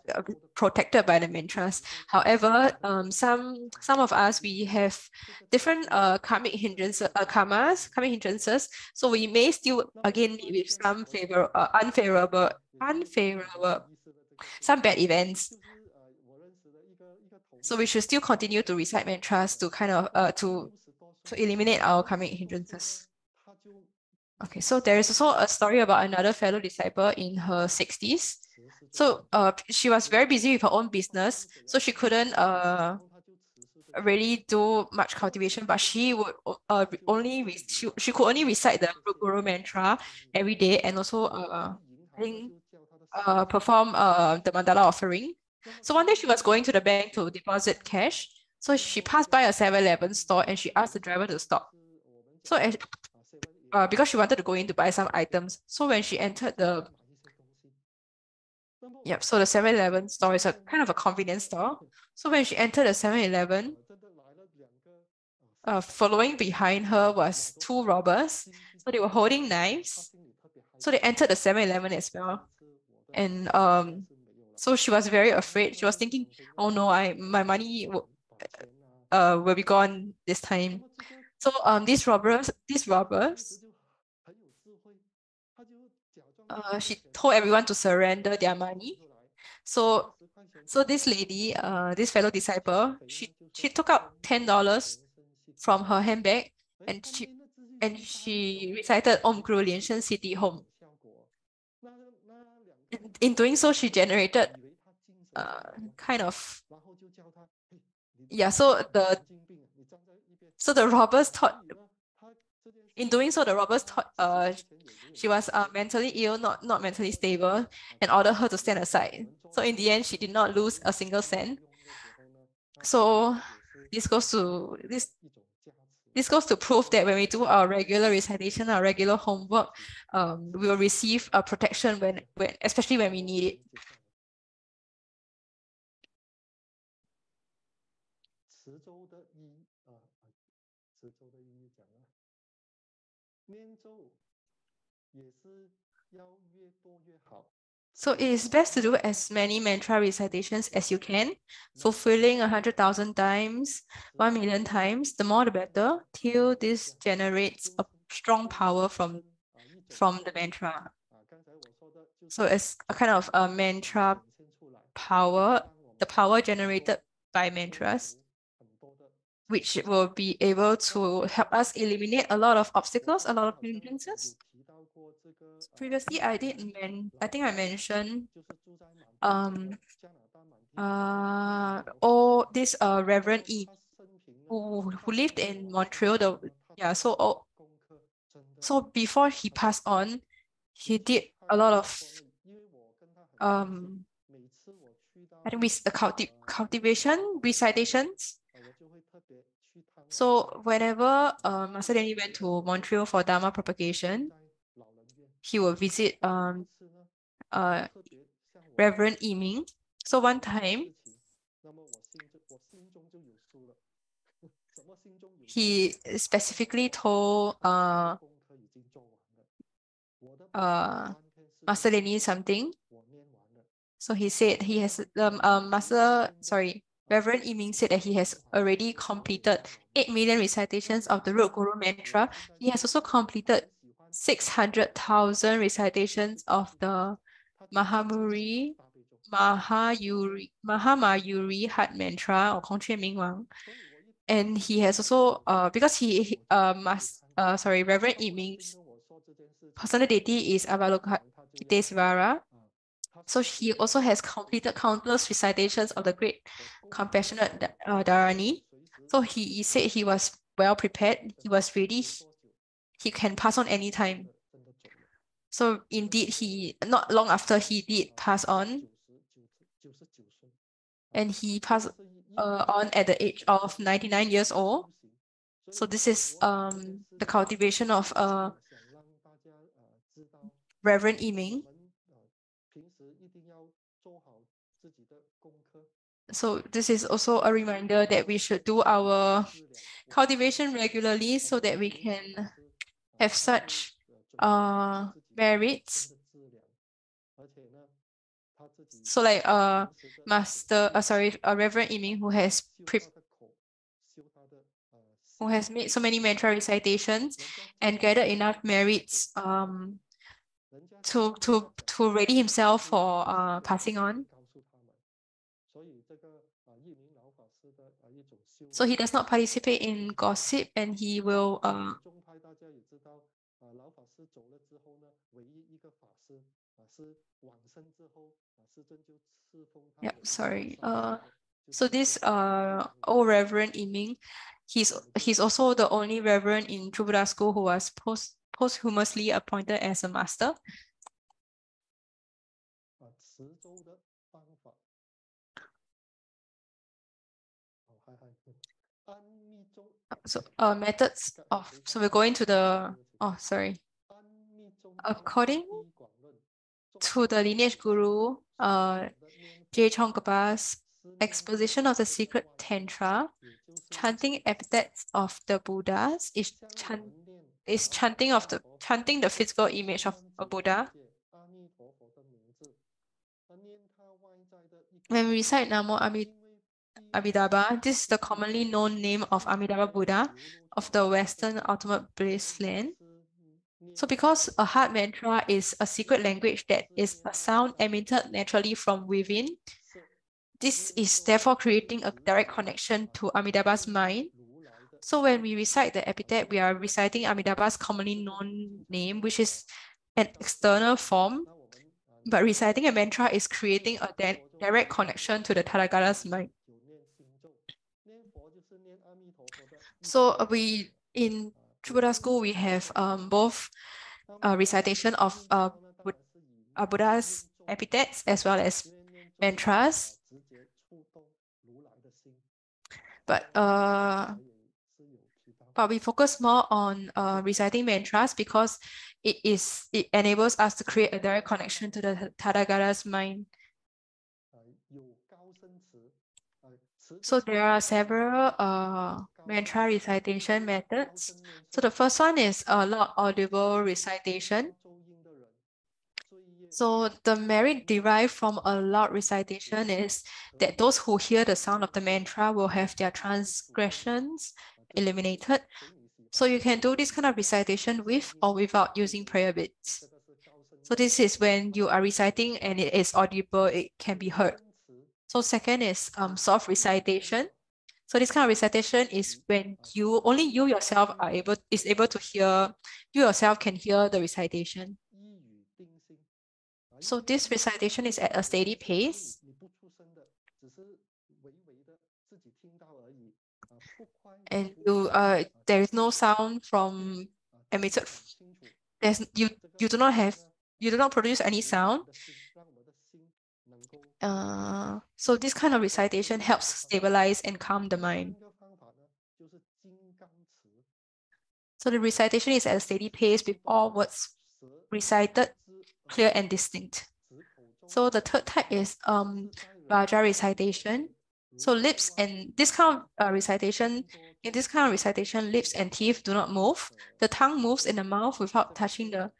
protected by the mantras. However, some of us, we have different karmic hindrances, karmic hindrances. So we may still again meet with some unfavorable, some bad events. So we should still continue to recite mantras to kind of to eliminate our karmic hindrances. Okay, so there is also a story about another fellow disciple in her 60s. So she was very busy with her own business, so she couldn't really do much cultivation, but she would she could only recite the Guru mantra every day, and also I think perform the mandala offering. So one day she was going to the bank to deposit cash. So she passed by a 7-Eleven store and she asked the driver to stop. So because she wanted to go in to buy some items. So when she entered the so the 7-Eleven store is a kind of a convenience store. So when she entered the 7-Eleven, following behind her was 2 robbers. So they were holding knives. So they entered the 7-Eleven as well. And so she was very afraid. She was thinking, oh no, my money will be gone this time. So these robbers, she told everyone to surrender their money. So this lady, this fellow disciple, she took out $10 from her handbag and she recited Om Guru Lian Shen City Home. In doing so, she generated kind of so the robbers thought. In doing so, the robbers thought she was mentally ill, not mentally stable, and ordered her to stand aside. So in the end, she did not lose a single cent. So this goes to prove that when we do our regular recitation, our regular homework, we will receive a protection when especially when we need it. So it is best to do as many mantra recitations as you can, fulfilling 100,000 times, 1,000,000 times, the more the better, till this generates a strong power from the mantra. So it's a kind of a mantra power, the power generated by mantras, which will be able to help us eliminate a lot of obstacles, a lot of hindrances. Previously, I think I mentioned this Reverend E who lived in Montreal. So before he passed on, he did a lot of I think cultivation recitations. So whenever Master Danny went to Montreal for Dharma propagation, he would visit Reverend Yiming. So one time, he specifically told Master Lianyi something. So he said he has Reverend Yiming said that he has already completed 8 million recitations of the root Guru mantra. He has also completed 600,000 recitations of the Mahamayuri heart mantra or 孔雀明王. And he has also because Reverend Yiming's personal deity is Avalokitesvara. So he also has completed countless recitations of the great compassionate Dharani. So he said he was well prepared, he was ready, he can pass on anytime. So indeed, not long after he did pass on, and he passed on at the age of 99 years old. So this is the cultivation of Reverend Yiming. So this is also a reminder that we should do our cultivation regularly so that we can have such merits. So like Reverend Yiming who has made so many mantra recitations and gathered enough merits to ready himself for passing on. So he does not participate in gossip, and he will so this old Reverend Yiming, he's also the only Reverend in True Buddha School who was posthumously appointed as a master. So methods of, so we're going to the, according to the lineage guru, J. Chongkapa's exposition of the secret Tantra, chanting epithets of the Buddhas is chanting the physical image of a Buddha. When we recite Namo Amitabha, this is the commonly known name of Amitabha Buddha of the Western Ultimate Bliss Land. So because a heart mantra is a secret language that is a sound emitted naturally from within, this is therefore creating a direct connection to Amitabha's mind. So when we recite the epithet, we are reciting Amitabha's commonly known name, which is an external form, but reciting a mantra is creating a direct connection to the Tathagata's mind. So in True Buddha School, we have both recitation of Buddha's epithets as well as mantras. But we focus more on reciting mantras because it enables us to create a direct connection to the Tathagata's mind. So there are several mantra recitation methods. So the first one is a loud audible recitation. So the merit derived from a loud recitation is that those who hear the sound of the mantra will have their transgressions eliminated. So you can do this kind of recitation with or without using prayer beads. So this is when you are reciting and it is audible, it can be heard. So second is soft recitation. So this kind of recitation is when only you yourself is able to hear, you yourself can hear the recitation. So this recitation is at a steady pace. And there is no sound from emitted. You do not produce any sound. So this kind of recitation helps stabilize and calm the mind. So the recitation is at a steady pace with all words recited clear, and distinct. So the third type is Raja recitation. So lips and this kind of recitation, in this kind of recitation, lips and teeth do not move. The tongue moves in the mouth without touching the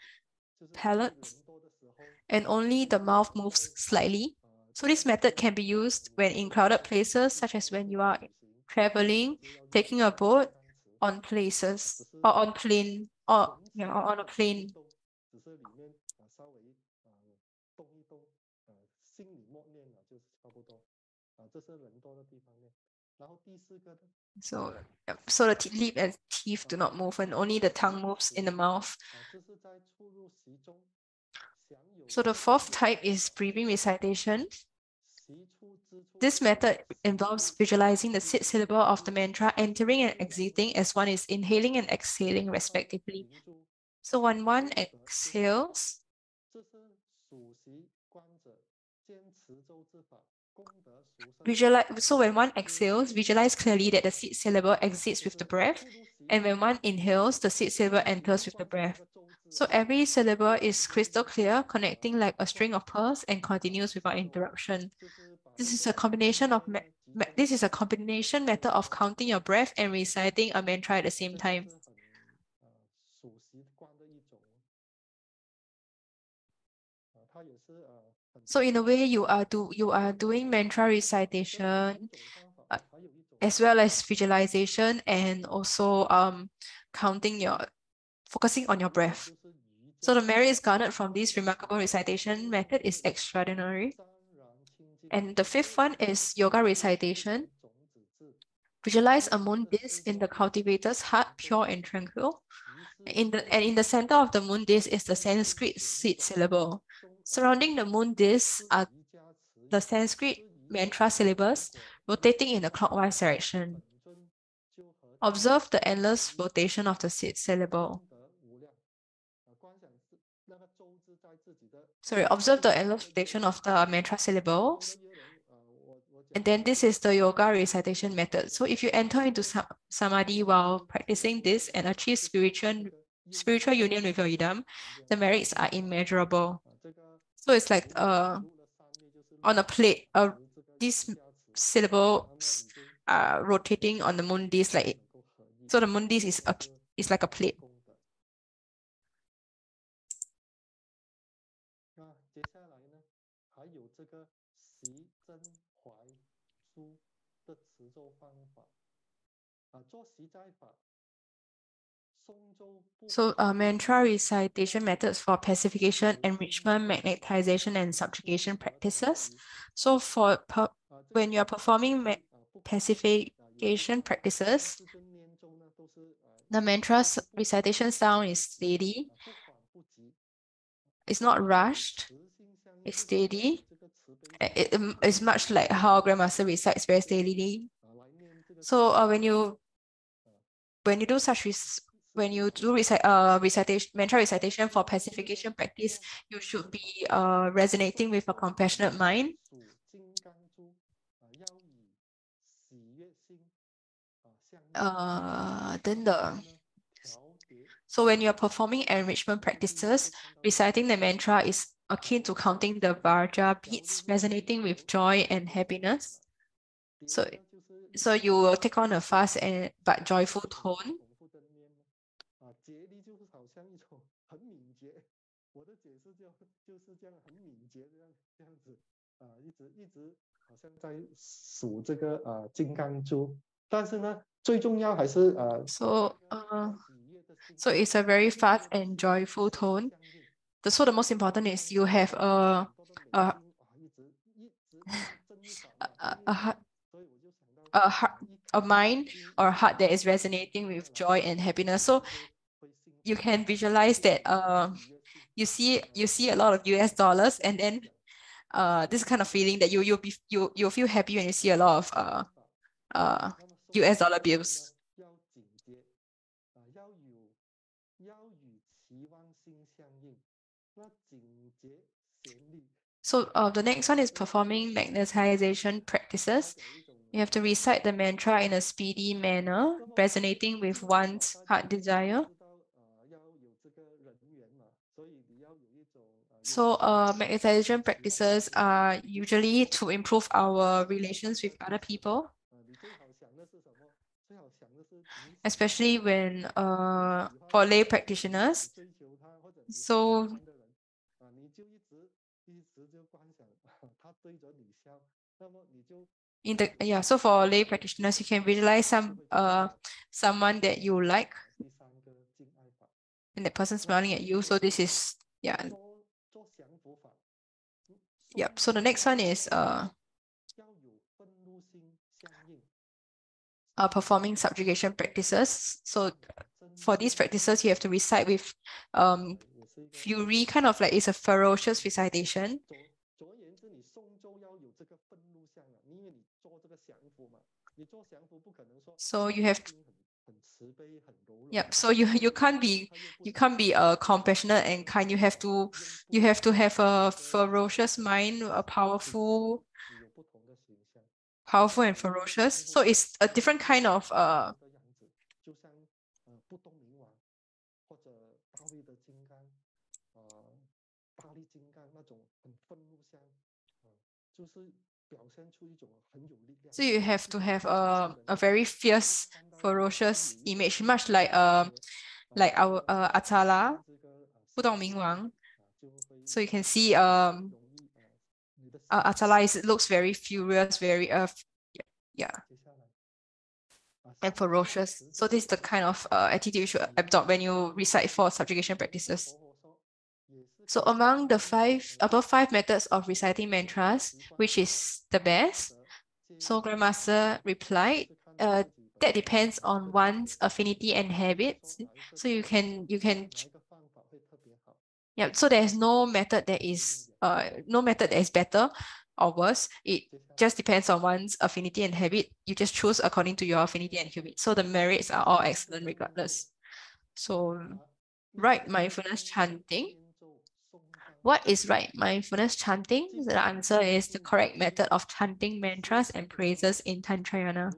palate, and only the mouth moves slightly. So this method can be used when in crowded places, such as when you are traveling, taking a boat, on places, or on plane, or yeah, or on a plane. 只是里面稍微动一动，心里默念就是差不多，这是人多的地方念。然后第四个呢？ So the lip and teeth do not move, and only the tongue moves in the mouth. 这是在出入席中 So the fourth type is breathing recitation. This method involves visualizing the seed syllable of the mantra entering and exiting as one is inhaling and exhaling respectively. So when one exhales, so when one exhales, visualize clearly that the seed syllable exits with the breath, and when one inhales, the seed syllable enters with the breath. So every syllable is crystal clear, connecting like a string of pearls and continues without interruption. This is a combination method of counting your breath and reciting a mantra at the same time. So in a way, you are doing mantra recitation as well as visualization, and also focusing on your breath. So the merits garnered from this remarkable recitation method is extraordinary. And the fifth one is yoga recitation. Visualize a moon disk in the cultivator's heart, pure and tranquil. In the center of the moon disk is the Sanskrit seed syllable. Surrounding the moon disk are the Sanskrit mantra syllables rotating in a clockwise direction. Observe the endless rotation of the seed syllable. Observe the endless rotation of the mantra syllables. And then this is the yoga recitation method. So if you enter into samadhi while practicing this and achieve spiritual union with your idam, the merits are immeasurable. So it's like on a plate, these syllables are rotating on the moon disk, so the moon disk is like a plate. 接下来呢，还有这个习真怀书的持咒方法做习斋法。So mantra recitation methods for pacification, enrichment, magnetization, and subjugation practices. So when you are performing pacification practices, the mantra recitation sound is steady. It's not rushed. It's steady. It's much like how Grandmaster recites very steadily. So when you do recitation, mantra recitation for pacification practice, you should be resonating with a compassionate mind. So when you're performing enrichment practices, reciting the mantra is akin to counting the Vajra beats, resonating with joy and happiness. So you will take on a fast but joyful tone. So it's a very fast and joyful tone. So the most important is you have a mind or a heart that is resonating with joy and happiness. So you can visualize that you see a lot of US dollars, and then this kind of feeling that you'll feel happy when you see a lot of US dollar bills. So the next one is performing magnetization practices. You have to recite the mantra in a speedy manner, resonating with one's heart desire. So meditation practices are usually to improve our relations with other people, especially when for lay practitioners. So so for lay practitioners, you can visualize someone that you like, and that person smiling at you. So this is Yep. So the next one is performing subjugation practices. So for these practices, you have to recite with fury, kind of like it's a ferocious recitation. So you have so you can't be compassionate and kind. You have to have a ferocious mind, a powerful and ferocious. So it's a different kind of so you have to have a very fierce, ferocious image, much like our Atala, 不动明王. So you can see Atala looks very furious, very and ferocious. So this is the kind of attitude you should adopt when you recite for subjugation practices. So among the above five methods of reciting mantras, which is the best? So Grandmaster replied, that depends on one's affinity and habits. So you can so there's no method that is better or worse. It just depends on one's affinity and habit. You just choose according to your affinity and habit. So the merits are all excellent regardless. So right mindfulness chanting. What is right mindfulness chanting? The answer is the correct method of chanting mantras and praises in Tantrayana.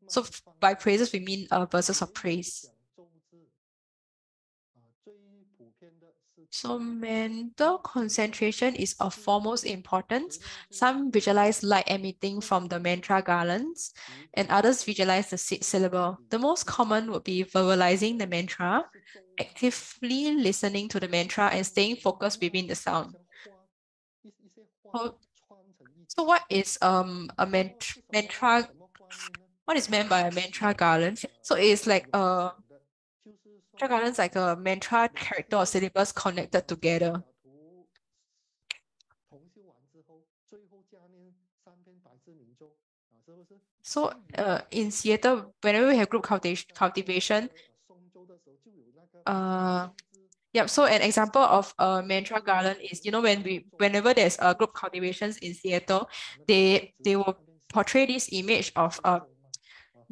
So by praises, we mean verses of praise. So mental concentration is of foremost importance. Some visualize light emitting from the mantra garlands, and others visualize the seed syllable. The most common would be verbalizing the mantra, actively listening to the mantra, and staying focused within the sound. So what is a mantra? What is meant by a mantra garland? So it's like mantra garland is like a mantra character or syllables connected together. So in Seattle, whenever we have group cultivation, so an example of a mantra garland is, whenever there's a group cultivations in Seattle, they will portray this image of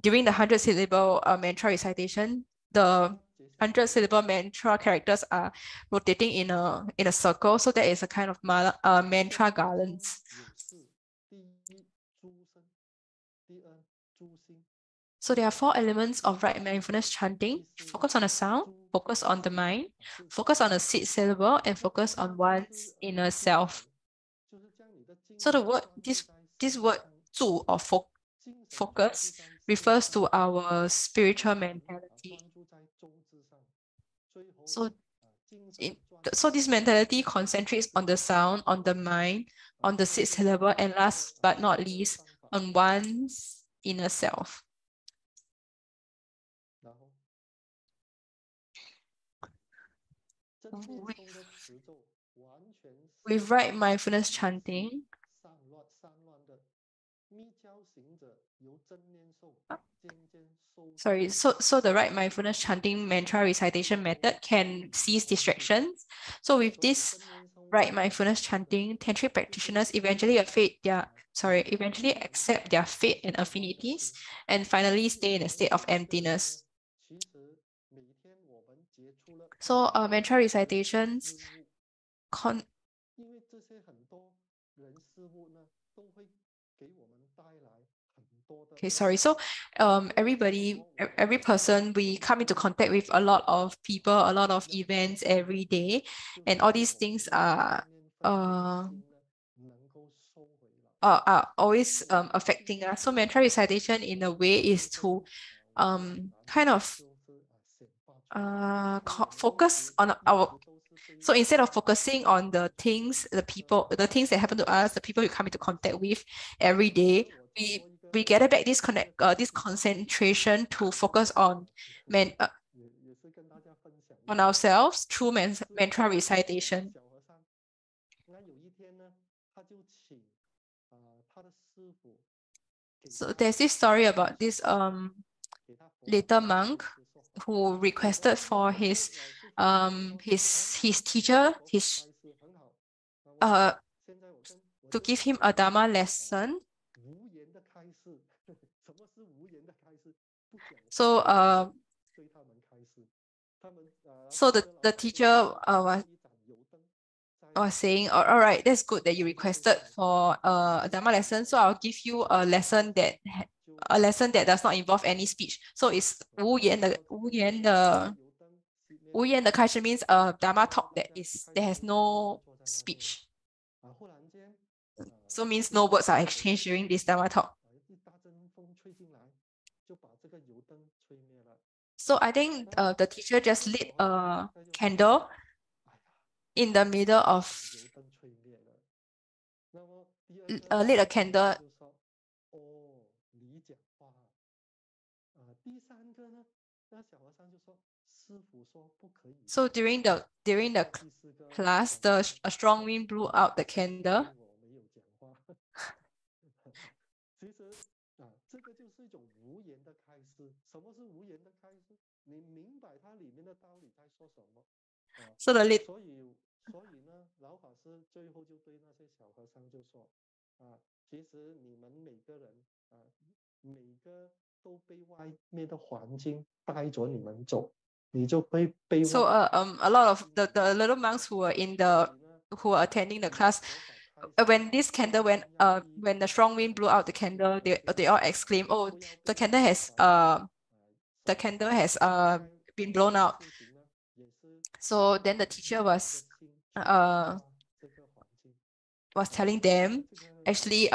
during the 100 syllable mantra recitation, the 100 syllable mantra characters are rotating in a circle. So that is a kind of mantra garlands. So there are 4 elements of right mindfulness chanting: focus on the sound, focus on the mind, focus on the seed syllable, and focus on one's inner self. So this word 住 or focus refers to our spiritual mentality. So this mentality concentrates on the sound, on the mind, on the seed syllable, and last but not least, on one's inner self. With right mindfulness chanting, so the right mindfulness chanting mantra recitation method can cease distractions. So with this right mindfulness chanting, Tantric practitioners eventually accept their fate and affinities, and finally stay in a state of emptiness. So mantra recitations Okay, sorry. So every person, we come into contact with a lot of people, a lot of events every day, and all these things are always affecting us. So mantra recitation in a way is to kind of focus on our, so instead of focusing on the things, the people, the things that happen to us, the people we come into contact with every day, we gather back this this concentration to focus on on ourselves through mantra recitation. So there's this story about this little monk who requested for his teacher, to give him a Dharma lesson. So so the teacher was saying, all right, that's good that you requested for a Dharma lesson. So I'll give you a lesson that does not involve any speech. So it's 无言的开始 means Dharma talk that has no speech. So means no words are exchanged during this Dharma talk. So I think the teacher just lit a candle in the middle of lit a candle. So during the class, a strong wind blew out the candle. So the lit. So a lot of the little monks who were attending the class, when this candle went when the strong wind blew out the candle, they all exclaimed, "Oh, the candle has been blown out." So then the teacher was telling them, actually,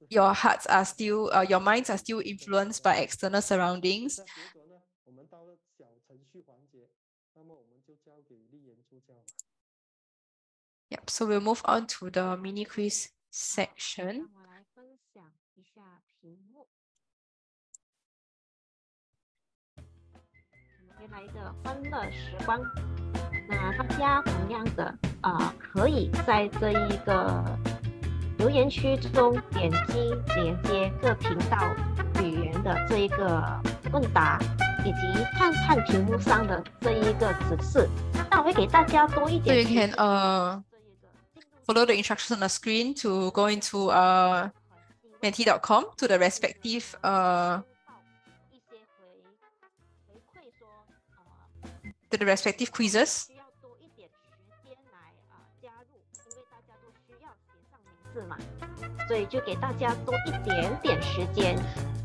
your hearts are still, your minds are still influenced by external surroundings. Yep, so we'll move on to the mini quiz section.可以在这一个留言区中点击连接各频道语言的这一个问答，以及看看屏幕上的这一个指示。那我会给大家多一点。So you can follow the instructions on the screen to go into menti.com to the respective quizzes. 所以就给大家多一点点时间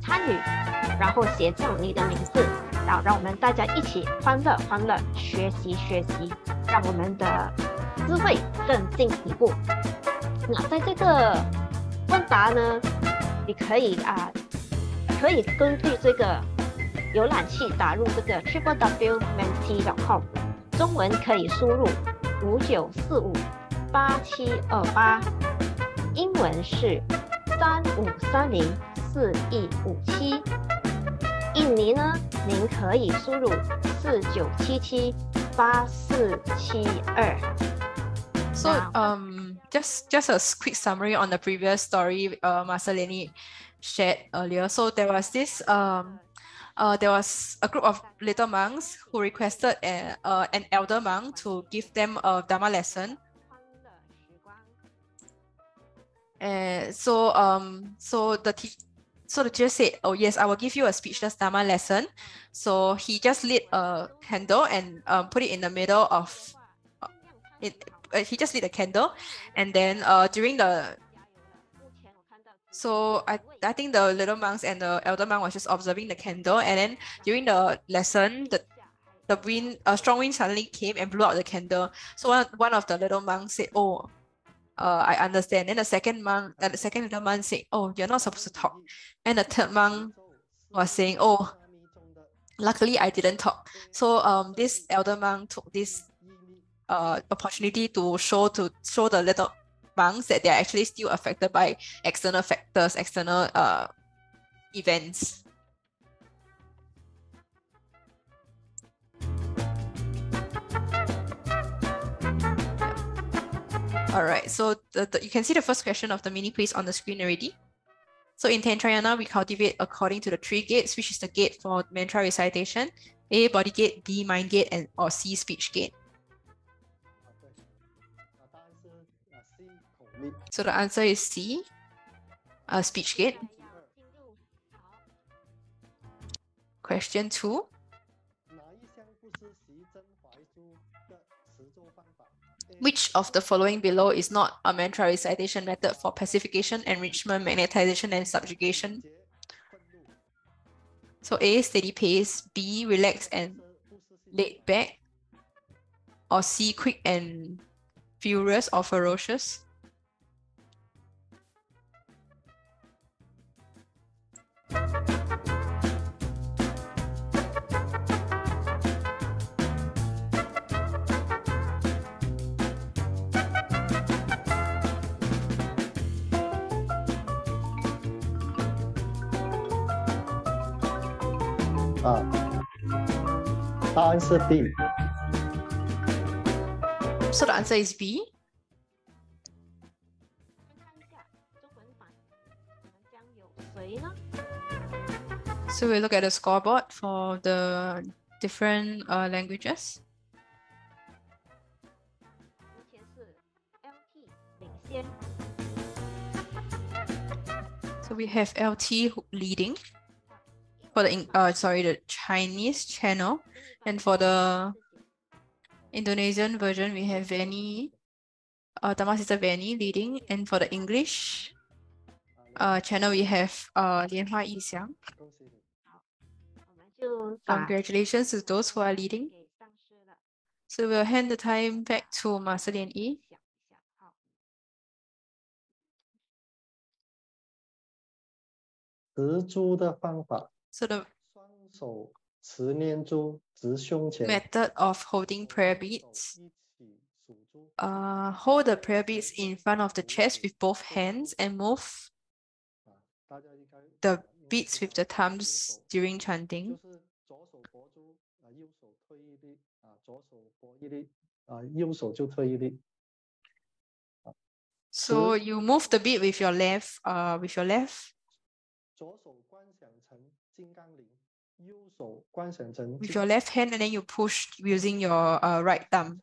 参与，然后写上你的名字，然后让我们大家一起欢乐学习，让我们的智慧更进一步。那在这个问答呢，你可以根据这个浏览器打入这个 www.menti.com， 中文可以输入59458728。英文是35304157，印尼呢，您可以输入49778472。So just a quick summary on the previous story Master Lianyi shared earlier. So there was this there was a group of little monks who requested an elder monk to give them a Dharma lesson. And so the teacher said, "Oh yes, I will give you a speechless Dharma lesson." So he just lit a candle and put it in the middle of it. He just lit a candle, and then during the So I think the little monks and the elder monk was just observing the candle, and then during the lesson, the wind, a strong wind suddenly came and blew out the candle. So one of the little monks said, "Oh, I understand." Then the second little monk said, "Oh, you're not supposed to talk." And the third monk was saying, "Oh, luckily I didn't talk." So this elder monk took this opportunity to show the little monks that they're actually still affected by external factors, external events. All right, so you can see the first question of the mini quiz on the screen already. So in Tantrayana, we cultivate according to the 3 gates, which is the gate for mantra recitation: A, body gate; B, mind gate; or C, speech gate. So the answer is C, speech gate. Question 2. Which of the following below is not a mantra recitation method for pacification, enrichment, magnetization, and subjugation? So A, steady pace; B, relax and laid back; or C, quick and furious or ferocious? Answer B. So the answer is B. So we look at the scoreboard for the different languages. So we have LT leading for the Chinese channel, and for the Indonesian version we have Vani, Dharma Sister Vani leading, and for the English channel we have Lianyi Xiang. Congratulations to those who are leading. So we'll hand the time back to Master Lianyi. So the method of holding prayer beads. Hold the prayer beads in front of the chest with both hands and move the beads with the thumbs during chanting. So you move the bead with your left. With your left, hand, and then you push using your right thumb.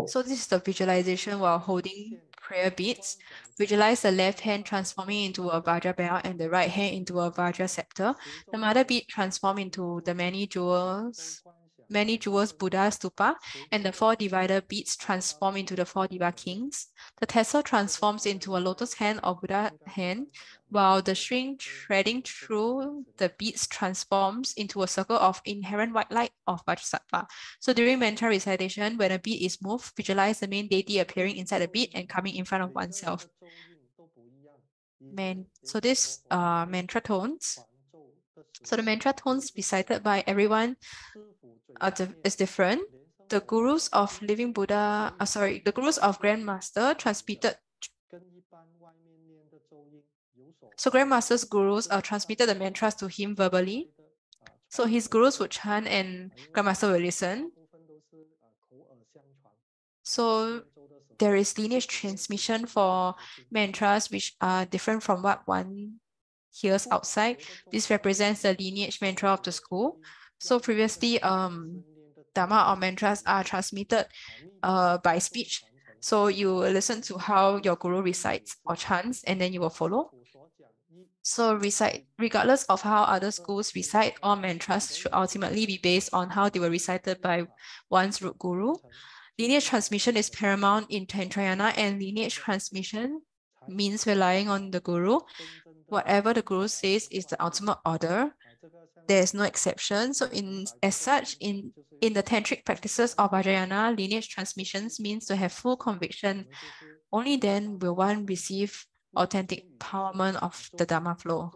So this is the visualization while holding prayer beads. Visualize the left hand transforming into a Vajra bell and the right hand into a Vajra scepter. The mother bead transform into the many jewels Buddha stupa, and the 4 divider beads transform into the 4 Diva kings. The tassel transforms into a lotus hand or Buddha hand, while the string threading through the beads transforms into a circle of inherent white light of Vajrasattva. So during mantra recitation, when a bead is moved, visualize the main deity appearing inside the bead and coming in front of oneself. So this mantra tones. So the mantra tones recited by everyone is different. The gurus of living Buddha, the gurus of Grandmaster transmitted. So Grandmaster's gurus transmitted the mantras to him verbally. So his gurus would chant and Grandmaster will listen. So there is lineage transmission for mantras which are different from what one hears outside. This represents the lineage mantra of the school. So previously, Dharma or mantras are transmitted by speech. So you listen to how your guru recites or chants, and then you will follow. So regardless of how other schools recite, all mantras should ultimately be based on how they were recited by one's root guru. Lineage transmission is paramount in Tantrayana, and lineage transmission means relying on the guru. Whatever the guru says is the ultimate order. There is no exception. So as such, in the tantric practices of Vajrayana, lineage transmissions means to have full conviction. Only then will one receive authentic empowerment of the Dharma flow.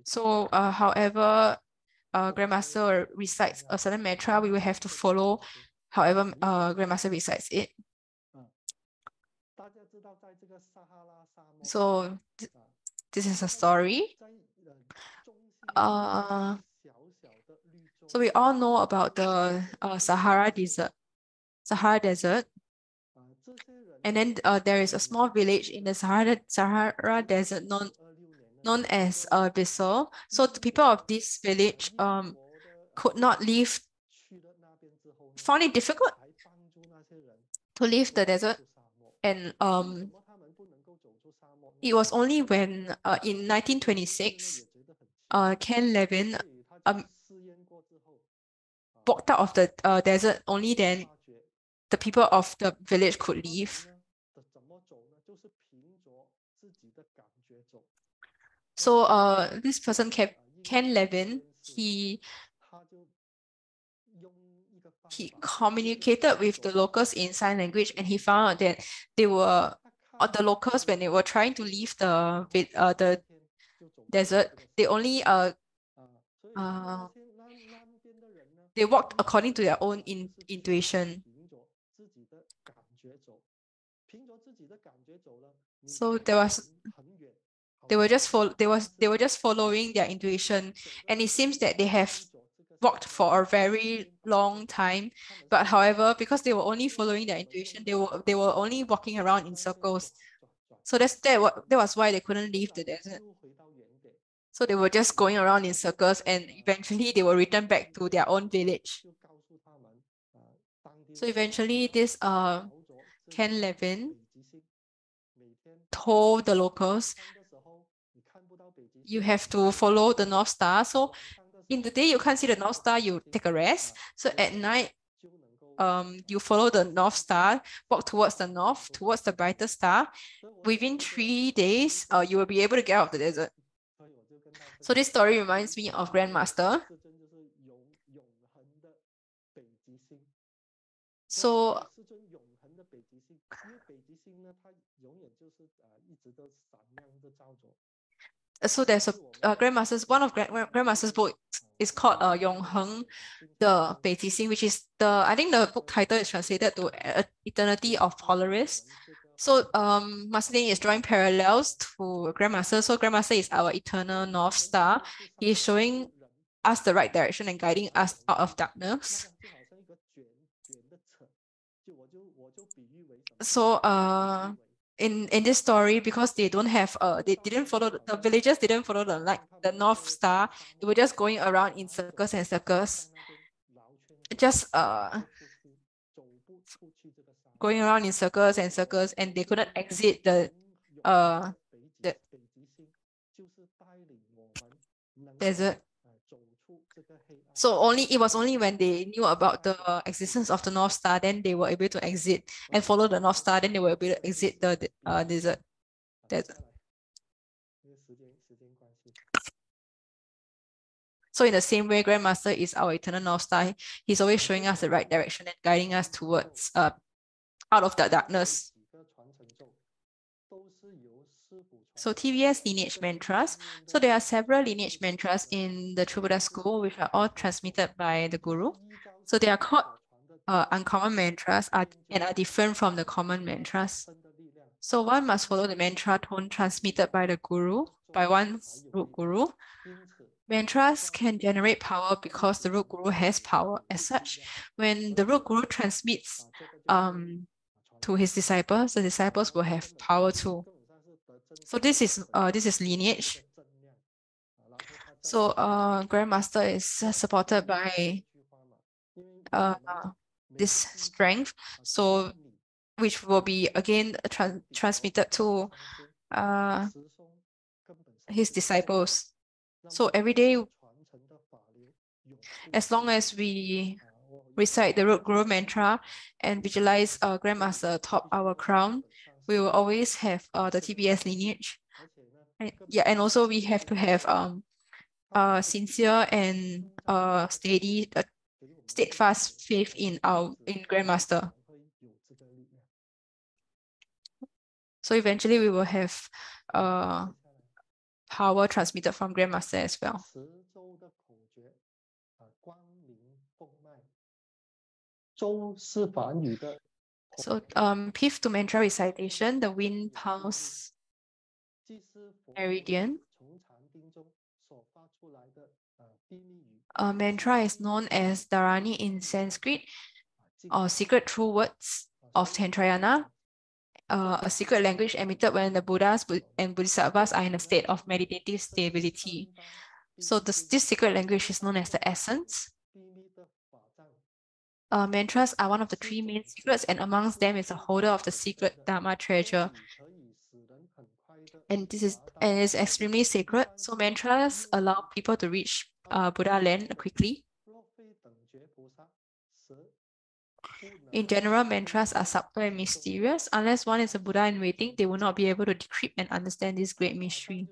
So, however, Grandmaster recites a certain mantra, we will have to follow however Grandmaster recites it. So this is a story. So we all know about the Sahara Desert. And then there is a small village in the Sahara Desert known as Bissau. So the people of this village could not leave, found it difficult to leave the desert. And it was only when in 1926, Ken Levin walked out of the desert, only then the people of the village could leave. So this person, Ken Levin, he communicated with the locals in sign language, and he found out that they were the locals, when they were trying to leave the desert, they only they walked according to their own intuition. So they were just following their intuition, and it seems that they have walked for a very long time. But however, because they were only following their intuition, they were only walking around in circles. So that was why they couldn't leave the desert. So they were just going around in circles, and eventually they will return back to their own village. So eventually this Ken Levin told the locals, you have to follow the North Star. So in the day you can't see the North Star, you take a rest. So at night, you follow the North Star, walk towards the north, towards the brighter star. Within 3 days, you will be able to get out of the desert. So this story reminds me of Grandmaster. So there's a Grandmaster's, one of Grandmaster's book is called Yongheng, the Beiji Xing, which is I think the book title is translated to Eternity of Polaris. So Master Ling is drawing parallels to Grandmaster. So Grandmaster is our eternal North Star. He is showing us the right direction and guiding us out of darkness. So in this story, because they don't have they didn't follow the villagers didn't follow the North Star, they were just going around in circles and circles, just going around in circles and circles, and they couldn't exit the desert. So it was only when they knew about the existence of the North Star, then they were able to exit and follow the North Star, then they were able to exit the desert. So in the same way, Grandmaster is our eternal North Star. He's always showing us the right direction and guiding us towards out of the darkness. So TVS lineage mantras. So there are several lineage mantras in the True Buddha school, which are all transmitted by the Guru. So they are called uncommon mantras and are different from the common mantras. So one must follow the mantra tone transmitted by the Guru, by one's root Guru. Mantras can generate power because the root Guru has power. As such, when the root Guru transmits to his disciples, the disciples will have power too. So this is lineage. So Grandmaster is supported by this strength. So which will be again transmitted to his disciples. So every day, as long as we recite the root guru mantra and visualize Grandmaster atop our crown, we will always have the TBS lineage. And also we have to have sincere and steadfast faith in Grandmaster. So eventually we will have power transmitted from Grandmaster as well. So fifth to mantra recitation, the wind pulse meridian. Mantra is known as Dharani in Sanskrit, or secret true words of Tantrayana, a secret language emitted when the Buddhas and Bodhisattvas are in a state of meditative stability. So this secret language is known as the essence. Mantras are one of the three main secrets, and amongst them is the holder of the secret Dharma treasure. And is extremely sacred. So mantras allow people to reach Buddha land quickly. In general, mantras are subtle and mysterious. Unless one is a Buddha in waiting, they will not be able to decrypt and understand this great mystery.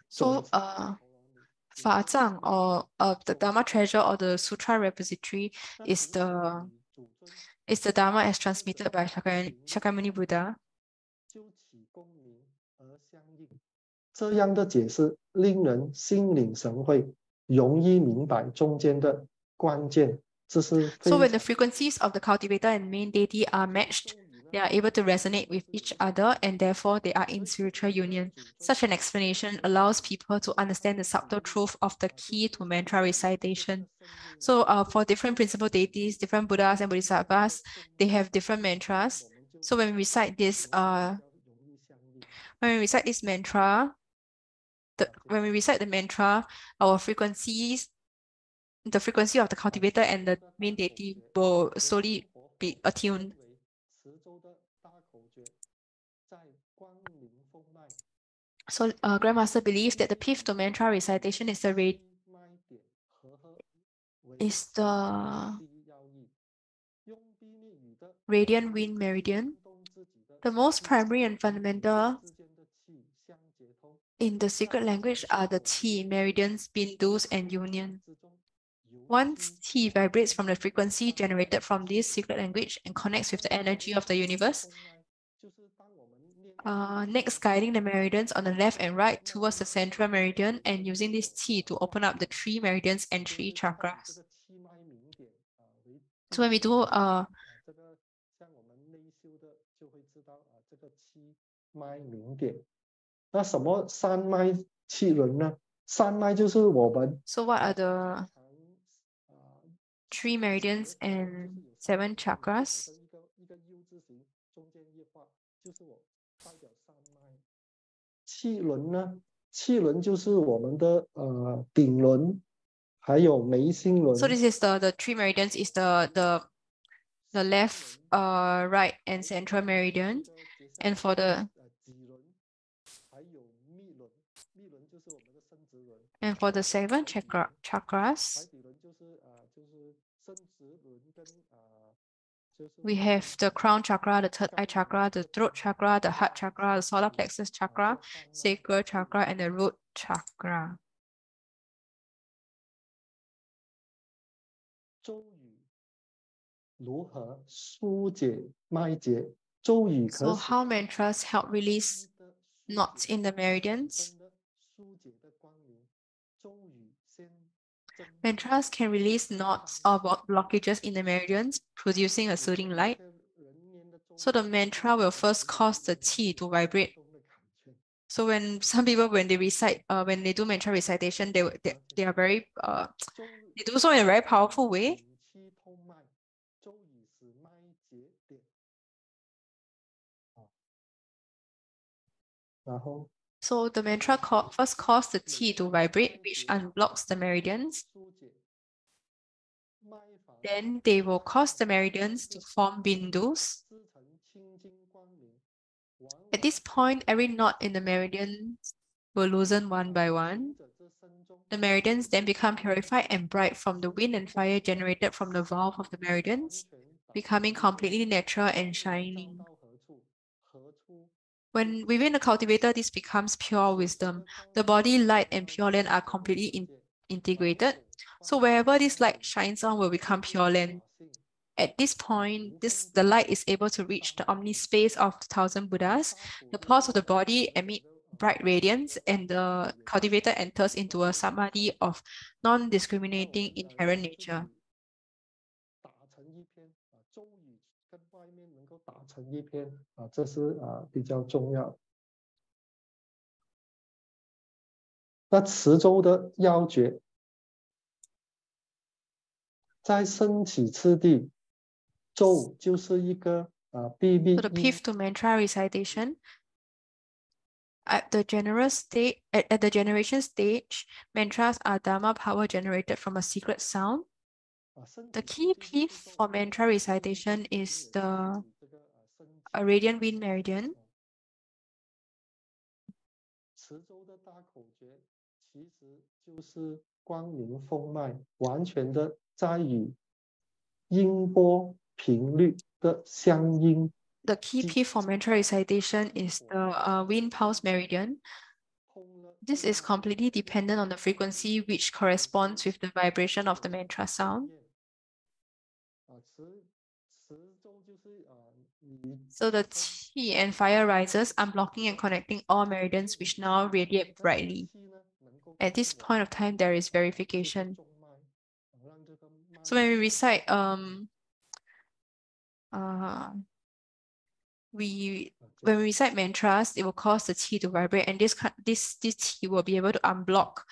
So Fa Zhang, or the Dharma treasure, or the Sutra repository, is the Dharma as transmitted by Shakyamuni Buddha. 这样的解释令人心领神会，容易明白中间的关键。这是 So when the frequencies of the cultivator and main deity are matched, they are able to resonate with each other, and therefore they are in spiritual union. Such an explanation allows people to understand the subtle truth of the key to mantra recitation. So for different principal deities, different Buddhas and Bodhisattvas, they have different mantras. So when we recite this mantra, when we recite the mantra, our frequencies, the frequency of the cultivator and the main deity will slowly be attuned. So Grandmaster believes that the fifth to mantra recitation is the radiant wind meridian. The most primary and fundamental in the secret language are the qi, meridians, bindus, and union. Once qi vibrates from the frequency generated from this secret language and connects with the energy of the universe, next guiding the meridians on the left and right towards the central meridian, and using this qi to open up the 3 meridians and 3 chakras. So when we do 那什么三脉七轮呢？三脉就是我们 So what are the 3 meridians and 7 chakras? 气轮呢？气轮就是我们的顶轮，还有眉心轮。So this is the 3 meridians is the left, right, and central meridian, and for the And for the 7 chakras, we have the crown chakra, the third eye chakra, the throat chakra, the heart chakra, the solar plexus chakra, sacral chakra, and the root chakra. So how mantras help release knots in the meridians? Mantras can release knots or blockages in the meridians, producing a soothing light. So the mantra will first cause the qi to vibrate. So when some people, when they recite, when they do mantra recitation, they are very, they do so in a very powerful way. So the mantra first causes the qi to vibrate, which unblocks the meridians. Then they will cause the meridians to form bindus. At this point, every knot in the meridian will loosen one by one. The meridians then become purified and bright from the wind and fire generated from the valve of the meridians, becoming completely natural and shining. When within the cultivator, this becomes pure wisdom. The body, light, and pure land are completely integrated. So wherever this light shines on will become pure land. At this point, the light is able to reach the omnispace of the 1,000 Buddhas. The pores of the body emit bright radiance, and the cultivator enters into a samadhi of non-discriminating inherent nature. 这是比较重要。那持咒的要诀，在升起次第，咒就是一个秘密。 So the pith to mantra recitation. At the generation stage, mantras are Dharma power generated from a secret sound. The key pith for mantra recitation is the radiant wind meridian. 持咒的大口诀其实就是光明风脉，完全的在于音波频率的相应。 The key pith for mantra recitation is the wind pulse meridian. This is completely dependent on the frequency which corresponds with the vibration of the mantra sound. So the qi and fire rises, unblocking and connecting all meridians which now radiate brightly. At this point of time, there is verification. So when we recite when we recite mantras, it will cause the qi to vibrate, and this qi will be able to unblock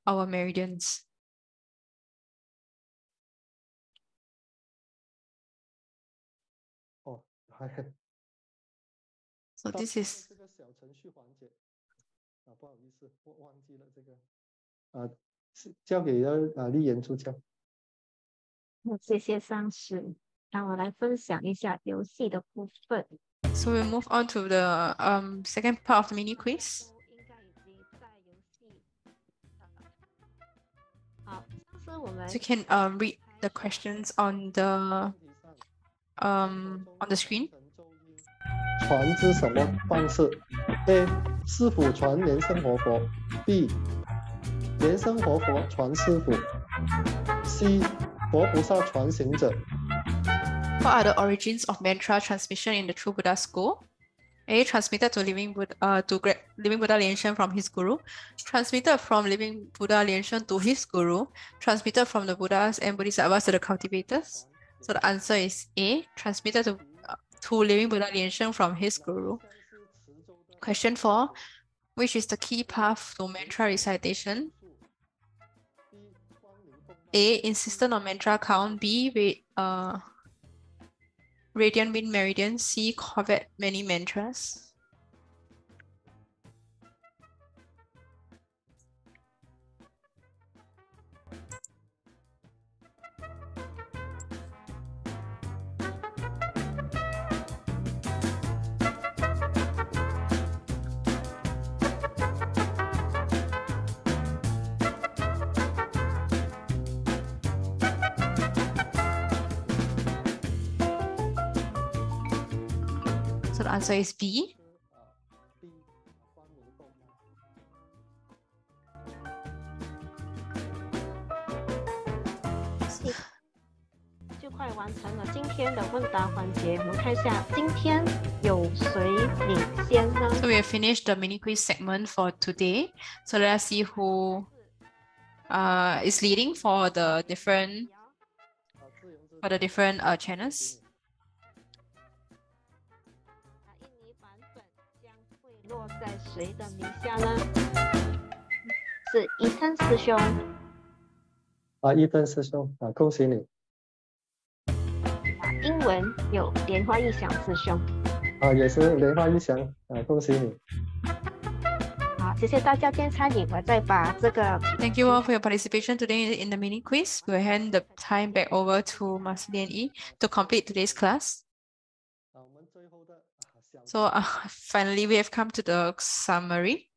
our meridians. So this is 不好意思，我忘记了这个，交给丽妍助教。谢谢上师，让我来分享一下游戏的部分。 So we'll move on to the second part of the mini quiz. 好，上次我们 So you can read the questions on the screen. 传之什么方式 ？A. 师父传莲生活佛 B. 莲生活佛传师父 C. 佛菩萨传行者 What are the origins of mantra transmission in the True Buddha school? A. Transmitted to living Buddha Lianshen from his guru. Transmitted from living Buddha Lianshen to his guru. Transmitted from the Buddhas and Bodhisattvas to the cultivators. So the answer is A. Transmitted to living Buddha Lianshen from his guru. Question 4. Which is the key path to mantra recitation? A. Insistent on mantra count. B. Radiant wind meridian. C. Covet many mantras. So the answer is B. B. 光明供养。就快完成了今天的问答环节，我们看一下今天有谁领先呢？ So we have finished the mini quiz segment for today. So let us see who is leading for the different channels. 印尼版本将会落在谁的名下呢？是伊藤师兄。伊藤师兄恭喜你。英文有莲花一响师兄。也是莲花一响恭喜你。谢谢大家今天参与，我再把这个。Thank you all for your participation today in the mini quiz. We'll hand the time back over to Master Lianyi to complete today's class. So finally, we have come to the summary.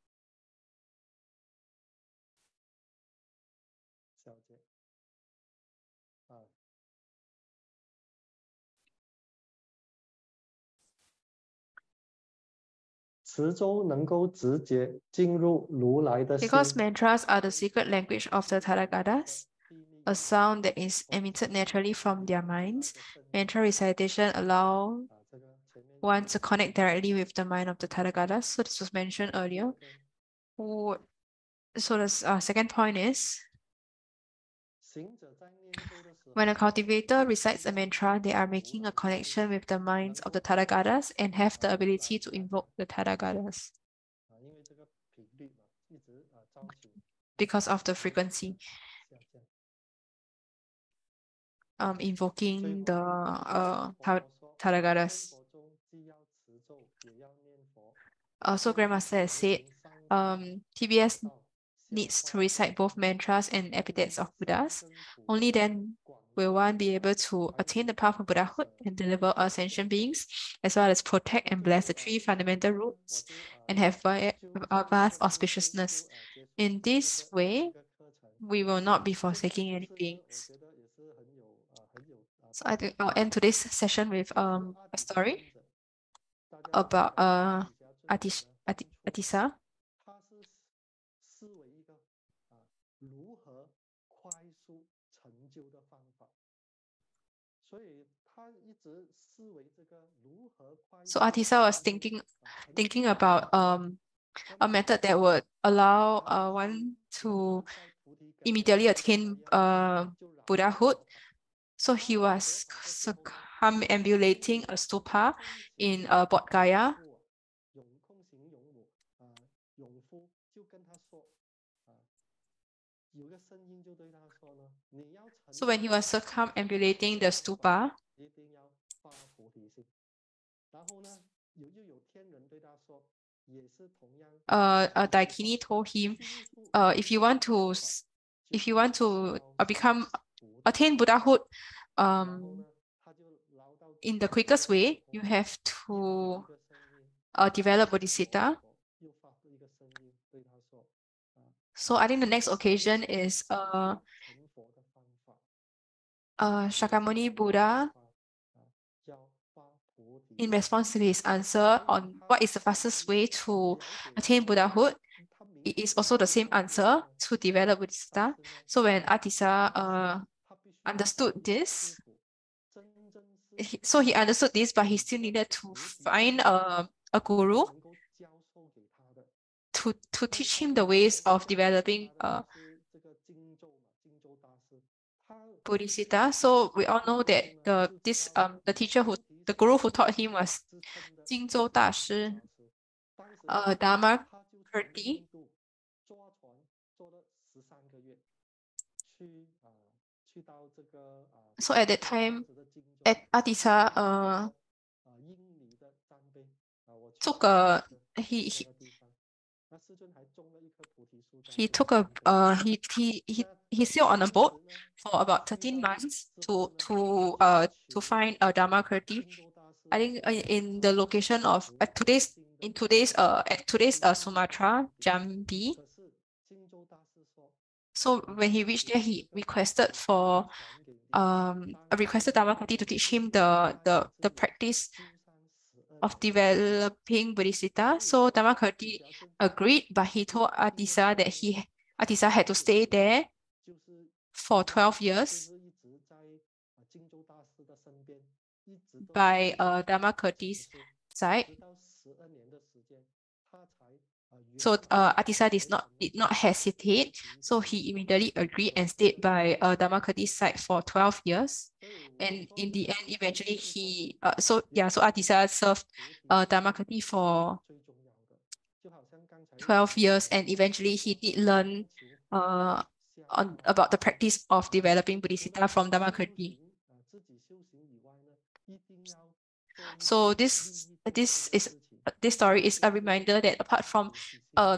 Because mantras are the secret language of the Tathagatas, a sound that is emitted naturally from their minds, mantra recitation allows one to connect directly with the mind of the Tathagatas. So this was mentioned earlier. So the second point is, when a cultivator recites a mantra, they are making a connection with the minds of the Tathagatas and have the ability to invoke the Tathagatas because of the frequency. Invoking the Tathagatas. So Grandmaster has said, TBS needs to recite both mantras and epithets of Buddhas. Only then will one be able to attain the path of Buddhahood and deliver us sentient beings, as well as protect and bless the three fundamental roots and have vast auspiciousness. In this way, we will not be forsaking any beings. So I think I'll end today's session with a story about Atisa. So Atisa was thinking about a method that would allow one to immediately attain Buddhahood. So he was circumambulating a stupa in Bodh Gaya. So when he was circumambulating the stupa, Daikini told him, if you want to attain Buddhahood, in the quickest way, you have to develop Bodhisattva. So I think the next occasion is Shakyamuni Buddha, in response to his answer on what is the fastest way to attain Buddhahood, it is also the same answer to develop Bodhisattva. So when Atisa understood this, he understood this, but he still needed to find a guru to teach him the ways of developing Bodhisattva. So we all know that the guru who taught him was Jingzhou Dashi, Dharma Kirti. So at that time, Atisa took a he sailed on a boat for about 13 months to find a Dharma Kirti. I think in the location of at today's Sumatra, Jambi. So when he reached there, he requested for Dharma Kirti to teach him the practice of developing Bodhisattva. So Dharma Kirti agreed, but he told Atisa that Atisa had to stay there for 12 years by Dharma Kirti's side. So Atisa did not hesitate. So he immediately agreed and stayed by Dharma Kirti's side for 12 years. And in the end, eventually so Atisa served Dharma Kirti for 12 years, and eventually he did learn about the practice of developing Bodhisattva from Dharma Kirti. So this is this story is a reminder that apart from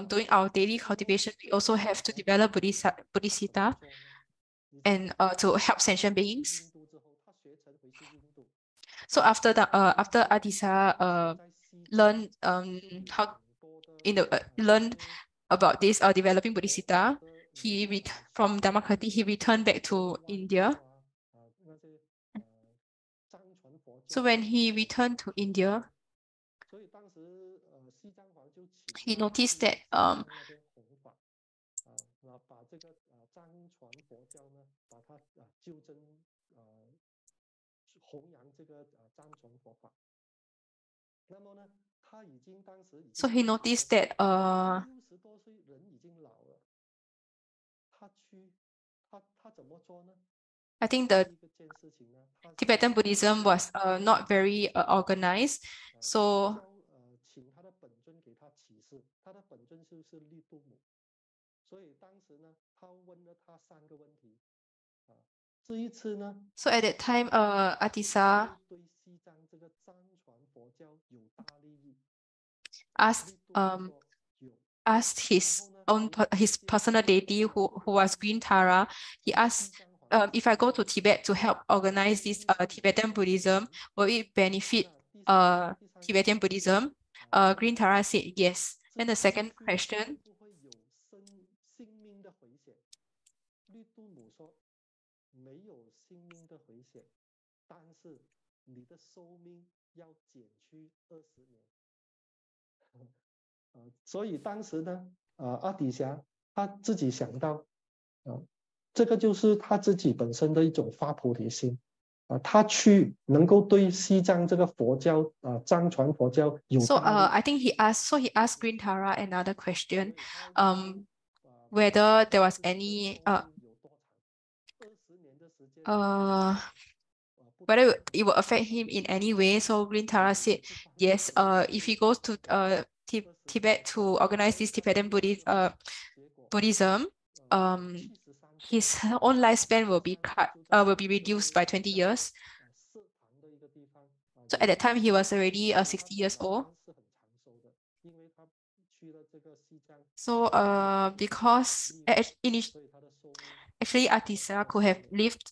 doing our daily cultivation, we also have to develop bodhisattva and to help sentient beings. So after Adisa learned learned about this developing bodhisattva, from Dharmakirti he returned back to India. So when he returned to India, he noticed that so he noticed that I think the Tibetan Buddhism was not very organized. So so at that time, Atisa asked his personal deity who was Green Tara. He asked, if I go to Tibet to help organize this Tibetan Buddhism, will it benefit Tibetan Buddhism? Green Tara said yes. Then the second question,所以当时呢，阿底峡他自己想到，这个就是他自己本身的一种发菩提心，他去能够对西藏这个佛教，藏传佛教有。So I think he asked Green Tara another question, whether there was any whether it will affect him in any way. So Green Tara said yes. If he goes to Tibet to organize this Tibetan Buddhism, his own lifespan will be reduced by 20 years. So at that time, he was already 60 years old. So because actually Atisa could have lived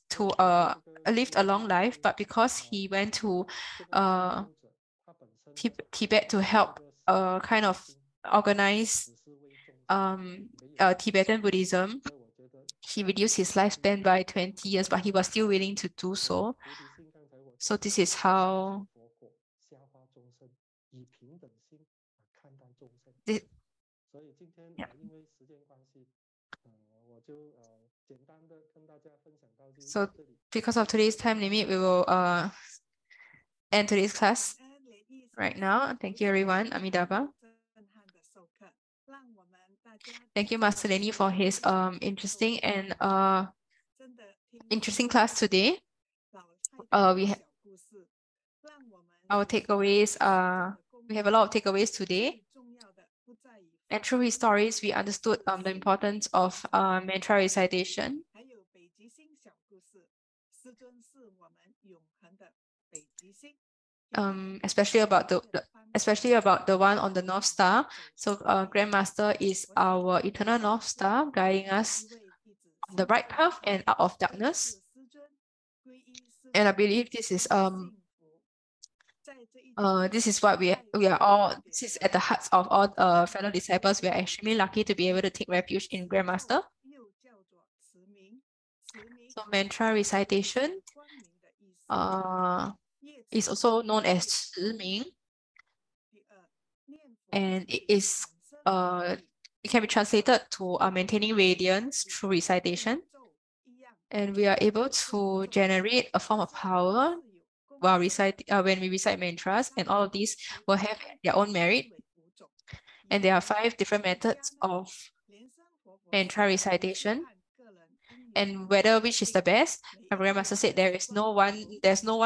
a long life, but because he went to Tibet to help kind of organize Tibetan Buddhism, he reduced his lifespan by 20 years, but he was still willing to do so. So this is how So because of today's time limit, we will end today's class right now. Thank you, everyone. Amidava. Thank you, Master Lianyi, for his interesting class today. Our takeaways we have a lot of takeaways today. And through his stories, we understood the importance of mantra recitation. Especially about the one on the North Star. So Grandmaster is our eternal North Star, guiding us on the right path and out of darkness. And I believe this is what we are all. This is at the hearts of all fellow disciples. We are extremely lucky to be able to take refuge in Grandmaster. So mantra recitation is also known as 持名, and it can be translated to maintaining radiance through recitation. And we are able to generate a form of power while when we recite mantras, and all of these will have their own merit. And there are 5 different methods of mantra recitation. And whether which is the best, my Grandmaster said there's no one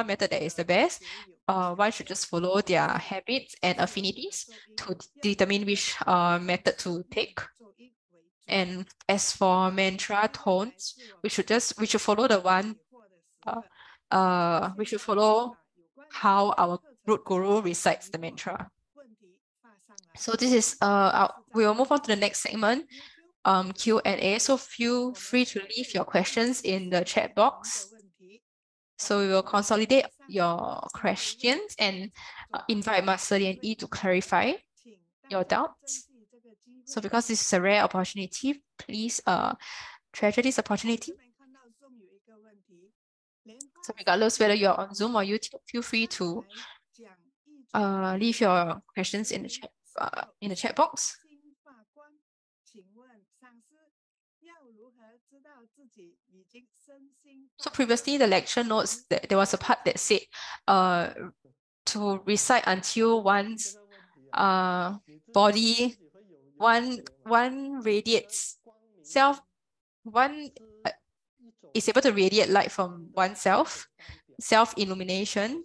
method that is the best. One should just follow their habits and affinities to determine which method to take. And as for mantra tones, we should follow the one. We should follow how our root guru recites the mantra. So this is we will move on to the next segment, Q&A. So feel free to leave your questions in the chat box. So we will consolidate your questions and invite Master Lianyi to clarify your doubts. So because this is a rare opportunity, please treasure this opportunity. So regardless whether you're on Zoom or YouTube, feel free to leave your questions in the chat box. So previously, the lecture notes, there was a part that said to recite until one's body, one radiates one is able to radiate light from oneself, self-illuminating.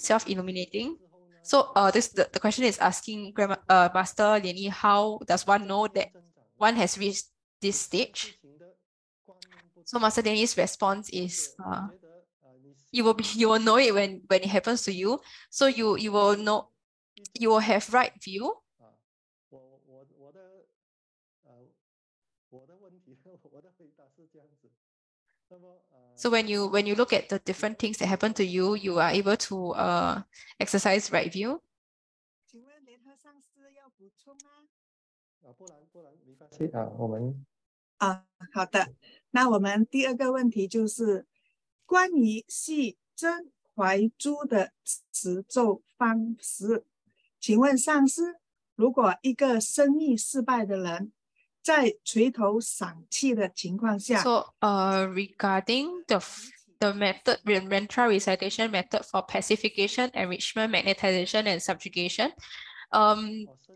So the question is asking Master Lianyi, how does one know that one has reached this stage? So Master Lianyi's response is you will know it when it happens to you. So you will know, you will have right view. So when you look at the different things that happen to you, you are able to exercise right view. 好的，那我们第二个问题就是关于系真怀珠的持咒方式。请问上师，如果一个生意失败的人在垂头丧气的情况下 ，So regarding the method, mantra recitation method for pacification, enrichment, magnetization, and subjugation,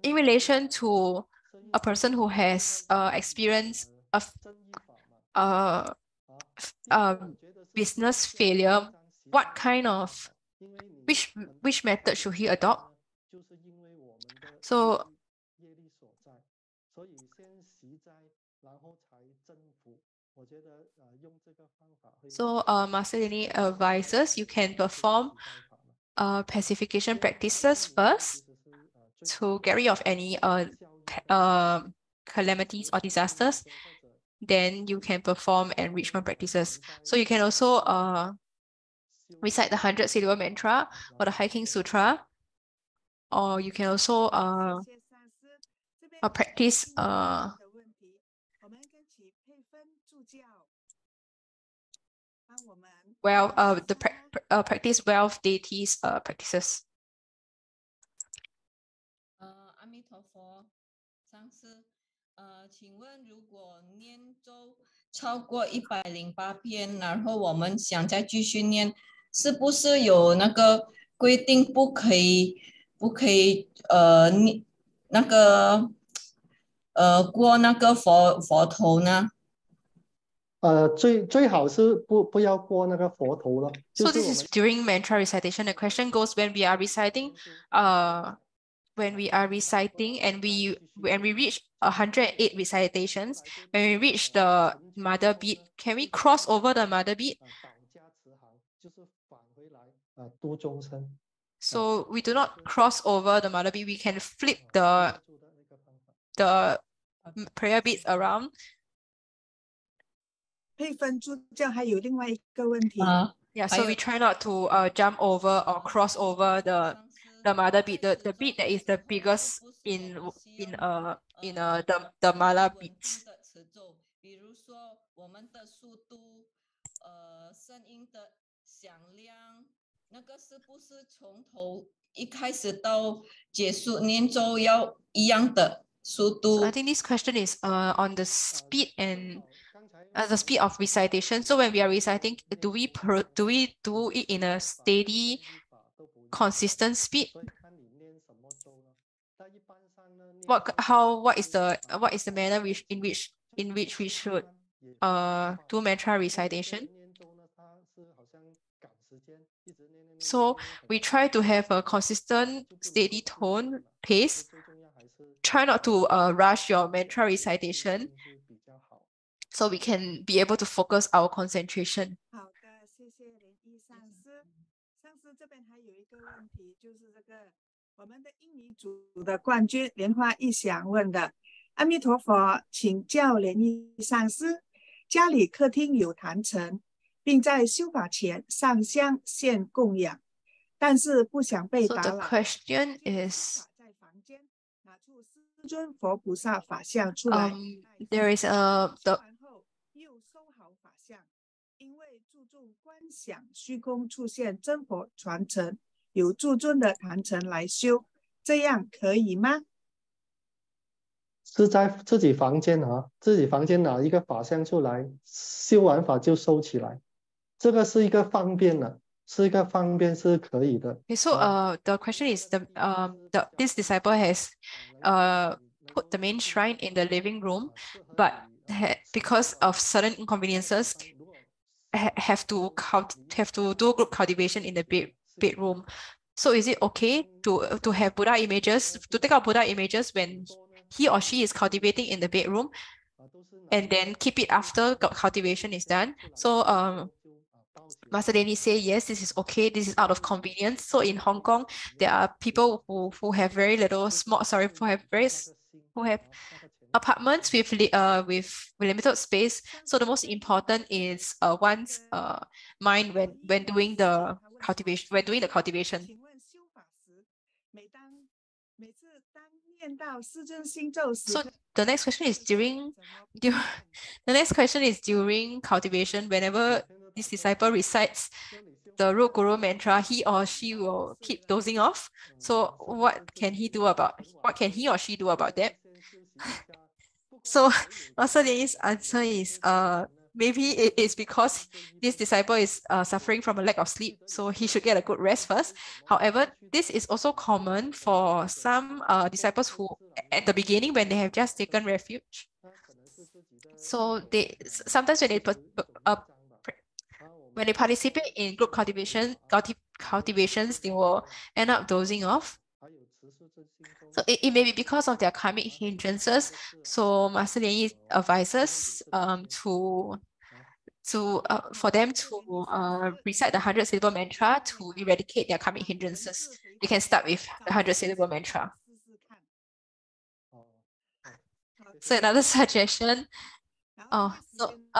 in relation to a person who has experienced a business failure, what kind of which method should he adopt? So Master Lianyi advises you can perform pacification practices first to get rid of any calamities or disasters. Then you can perform enrichment practices. So you can also recite the 100 syllable mantra or the Hiking Sutra, or you can also practice practice wealth deities practices. 阿弥陀佛，上师，请问如果念咒超过108篇，然后我们想再继续念，是不是有那个规定不可以念那个过那个佛头呢？最好是不要过那个佛头了。So this is during mantra recitation. The question goes when we are reciting, and when we reach 108 recitations, when we reach the mother beat, can we cross over the mother beat? So we do not cross over the mother beat. We can flip the prayer beads around. 配分助教还有另外一个问题。Yeah, so we try not to jump over or cross over the mother beat, the beat that is the biggest in the mala beats. 比如说我们的速度，声音的响亮，那个是不是从头一开始到结束念咒要一样的速度？ So I think this question is on the speed and the speed of recitation. So when we are reciting, do we do it in a steady, consistent speed? What is the manner in which we should do mantra recitation? So we try to have a consistent, steady tone, pace. Try not to rush your mantra recitation, so we can be able to focus our concentration. 好的，谢谢莲意上师。上师这边还有一个问题，就是这个我们的印尼组的冠军莲花一响问的：阿弥陀佛，请教莲意上师，家里客厅有坛城，并在修法前上香献供养，但是不想被打扰。So the question is, 在房间拿出师尊佛菩萨法像出来， there is a 完后又收好法像，因为注重观想虚空出现真佛传承，有诸尊的坛城来修，这样可以吗？是在自己房间啊，自己房间拿一个法像出来，修完法就收起来，这个是一个方便的，是一个方便是可以的。 Okay, so the question is this disciple has put the main shrine in the living room, but because of certain inconveniences have to do group cultivation in the bedroom. So is it okay to have Buddha images, to take out Buddha images when he or she is cultivating in the bedroom, and then keep it after cultivation is done? So Master Denny say yes, this is okay, this is out of convenience. So in Hong Kong, there are people who have very little who have apartments with limited space. So the most important is one's mind when doing the cultivation. So the next question is during cultivation, whenever this disciple recites the root guru mantra, he or she will keep dozing off. So what can he or she do about that? So Master Denny's answer is maybe it is because this disciple is suffering from a lack of sleep, so he should get a good rest first. However, this is also common for some disciples who at the beginning when they have just taken refuge. So they sometimes when they participate in group cultivations, they will end up dozing off. So it may be because of their karmic hindrances. So Master Lianyi advises for them to recite the 100-syllable mantra to eradicate their karmic hindrances. They can start with the 100-syllable mantra. So another suggestion, a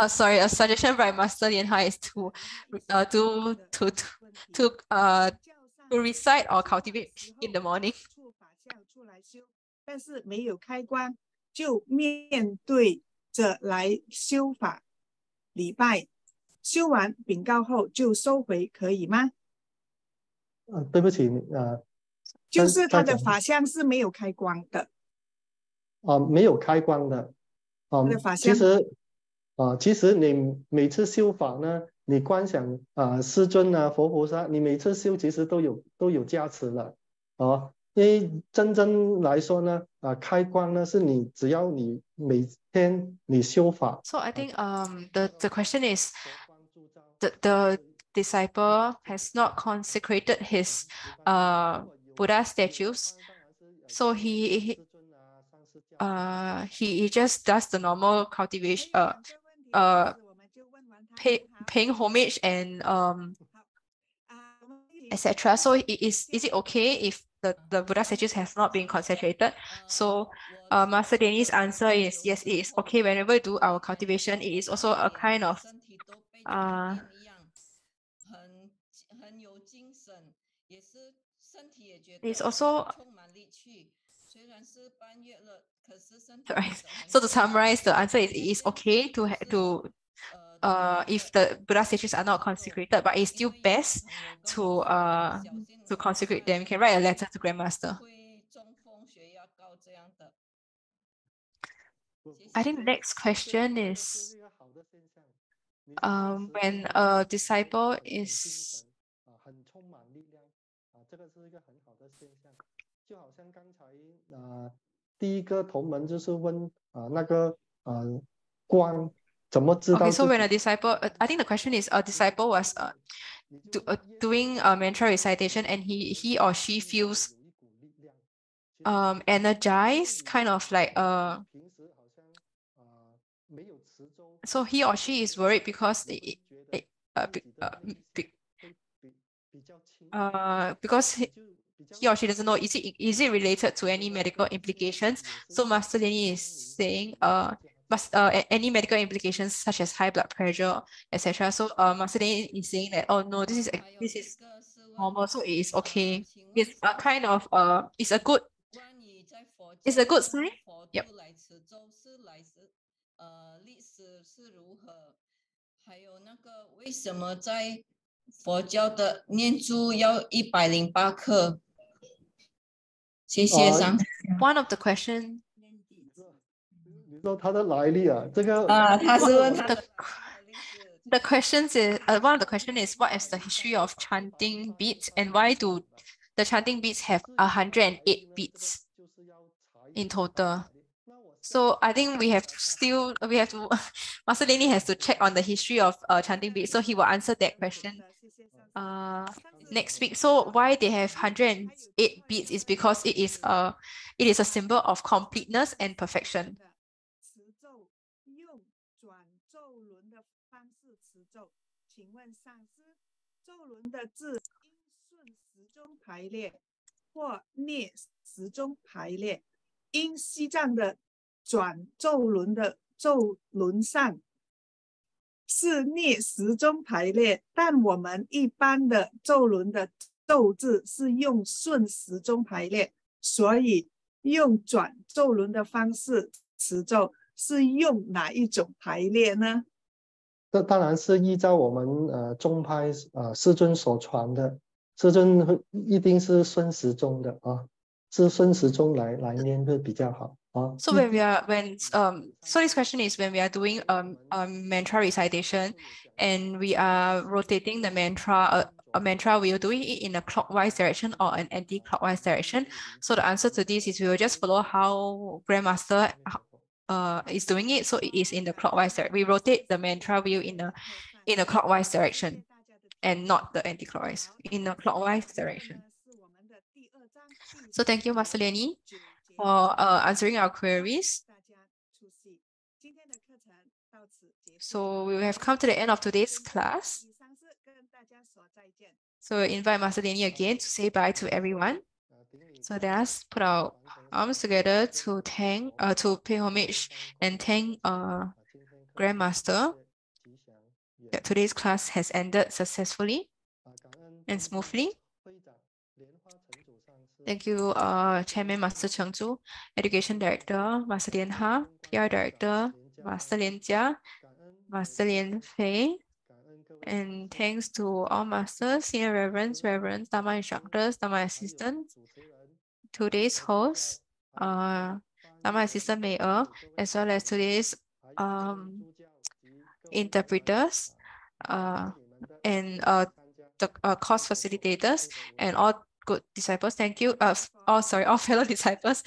suggestion by Master Lianhai is to recite or cultivate in the morning. 但是没有开光，就面对着来修法礼拜，修完禀告后就收回，可以吗？对不起，就是他的法相是没有开光的。没有开光的。其实你每次修法呢，你观想师尊啊、佛菩萨，你每次修其实都有加持了因为真正来说呢，开光呢是你只要你每天你修法。So I think the question is the disciple has not consecrated his Buddha statues, so he just does the normal cultivation, paying homage and etc. So is it okay if the Buddha statues have not been consecrated? So Master Denny's answer is yes, it is okay. Whenever we do our cultivation, it is also a kind of it's also so to summarize, the answer is it is okay to if the Buddha statues are not consecrated, but it's still best to consecrate them. You can write a letter to Grandmaster. I think the next question is when a disciple is 很充满力量这个是一个很好的现象。就好像刚才第一个同门就是问那个光怎么知道。Okay, so when a disciple, I think the question is a disciple was doing a mantra recitation and he or she feels energized, kind of like so he or she is worried because because he or she doesn't know, is it related to any medical implications? So Master Lianyi is saying any medical implications such as high blood pressure, etc. So Master Lianyi is saying that, oh no, this is normal, so it is okay. It's a kind of it's a good sign. Yep. 历史是如何，还有那个为什么在佛教的念珠要108克？谢谢上师。One of the question. 你说它的来历啊，这个他是问他的 The questions is one of the question is, what is the history of chanting beats and why do the chanting beats have 108 beats in total? So I think we have to Master Lianyi has to check on the history of chanting beats, so he will answer that question next week. So why they have 108 beats is because it is a symbol of completeness and perfection. 请问上师，咒轮的字应顺时钟排列，或逆时钟排列？因西藏的转咒轮的咒轮上是逆时钟排列，但我们一般的咒轮的咒字是用顺时钟排列，所以用转咒轮的方式持咒是用哪一种排列呢？这当然是依照我们宗派师尊所传的，师尊一定是顺时钟的啊，是顺时钟来念会比较好啊。So so this question is when we are doing mantra recitation and we are rotating the mantra, a mantra, we are doing it in a clockwise direction or an anti-clockwise direction. So the answer to this is we will just follow how Grandmaster is doing it. So it is in the clockwise direction. We rotate the mantra wheel in a clockwise direction and not the anti-clockwise, in a clockwise direction. So thank you, Master Lianyi, for answering our queries. So we have come to the end of today's class. So we'll invite Master Lianyi again to say bye to everyone. So let us put our arms together to pay homage and thank Grandmaster that today's class has ended successfully and smoothly. Thank you, Chairman Master Cheng Zhu, Education Director Master Lian Ha, PR Director Master Lian Jia, Master Lian Fei, and thanks to all masters, senior reverends, Dharma instructors, Dharma assistants, today's host, Dharma assistant Mayor, as well as today's interpreters, and the course facilitators, and all good disciples. Thank you. All fellow disciples.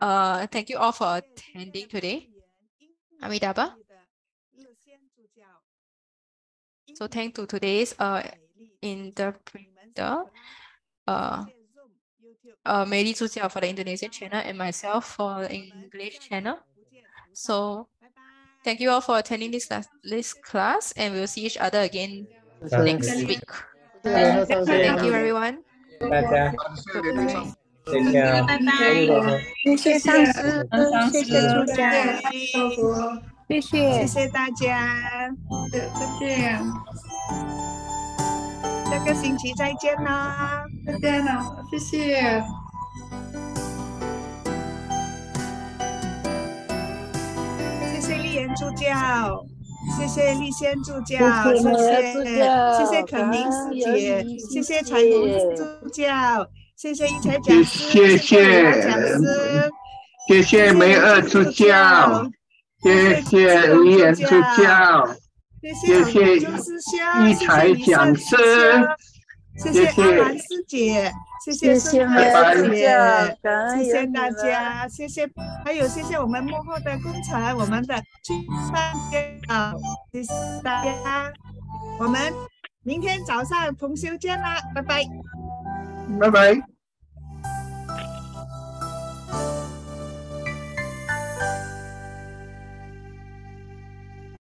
Thank you all for attending today. Amitabha. So thank to today's interpreter, Mary Zhujiao for the Indonesian channel and myself for the English channel. So thank you all for attending this class, and we'll see each other again next week. Thank you, everyone. 大家，再见啊！谢谢上师，谢谢主讲，谢谢大家，再见，下个星期再见啦，再见了，谢谢。谢谢丽妍助教，谢谢丽仙助教，谢谢肯宁师姐，谢谢彩虹助教，谢谢一才讲师，谢谢李讲师，谢谢梅二助教，谢谢丽妍助教，谢谢一才讲师，谢谢阿兰师姐，谢谢孙海师姐，谢谢大家，谢谢，还有谢谢我们幕后的工程，我们的去办电脑，谢谢大家，我们明天早上同修见啦，拜拜，拜拜。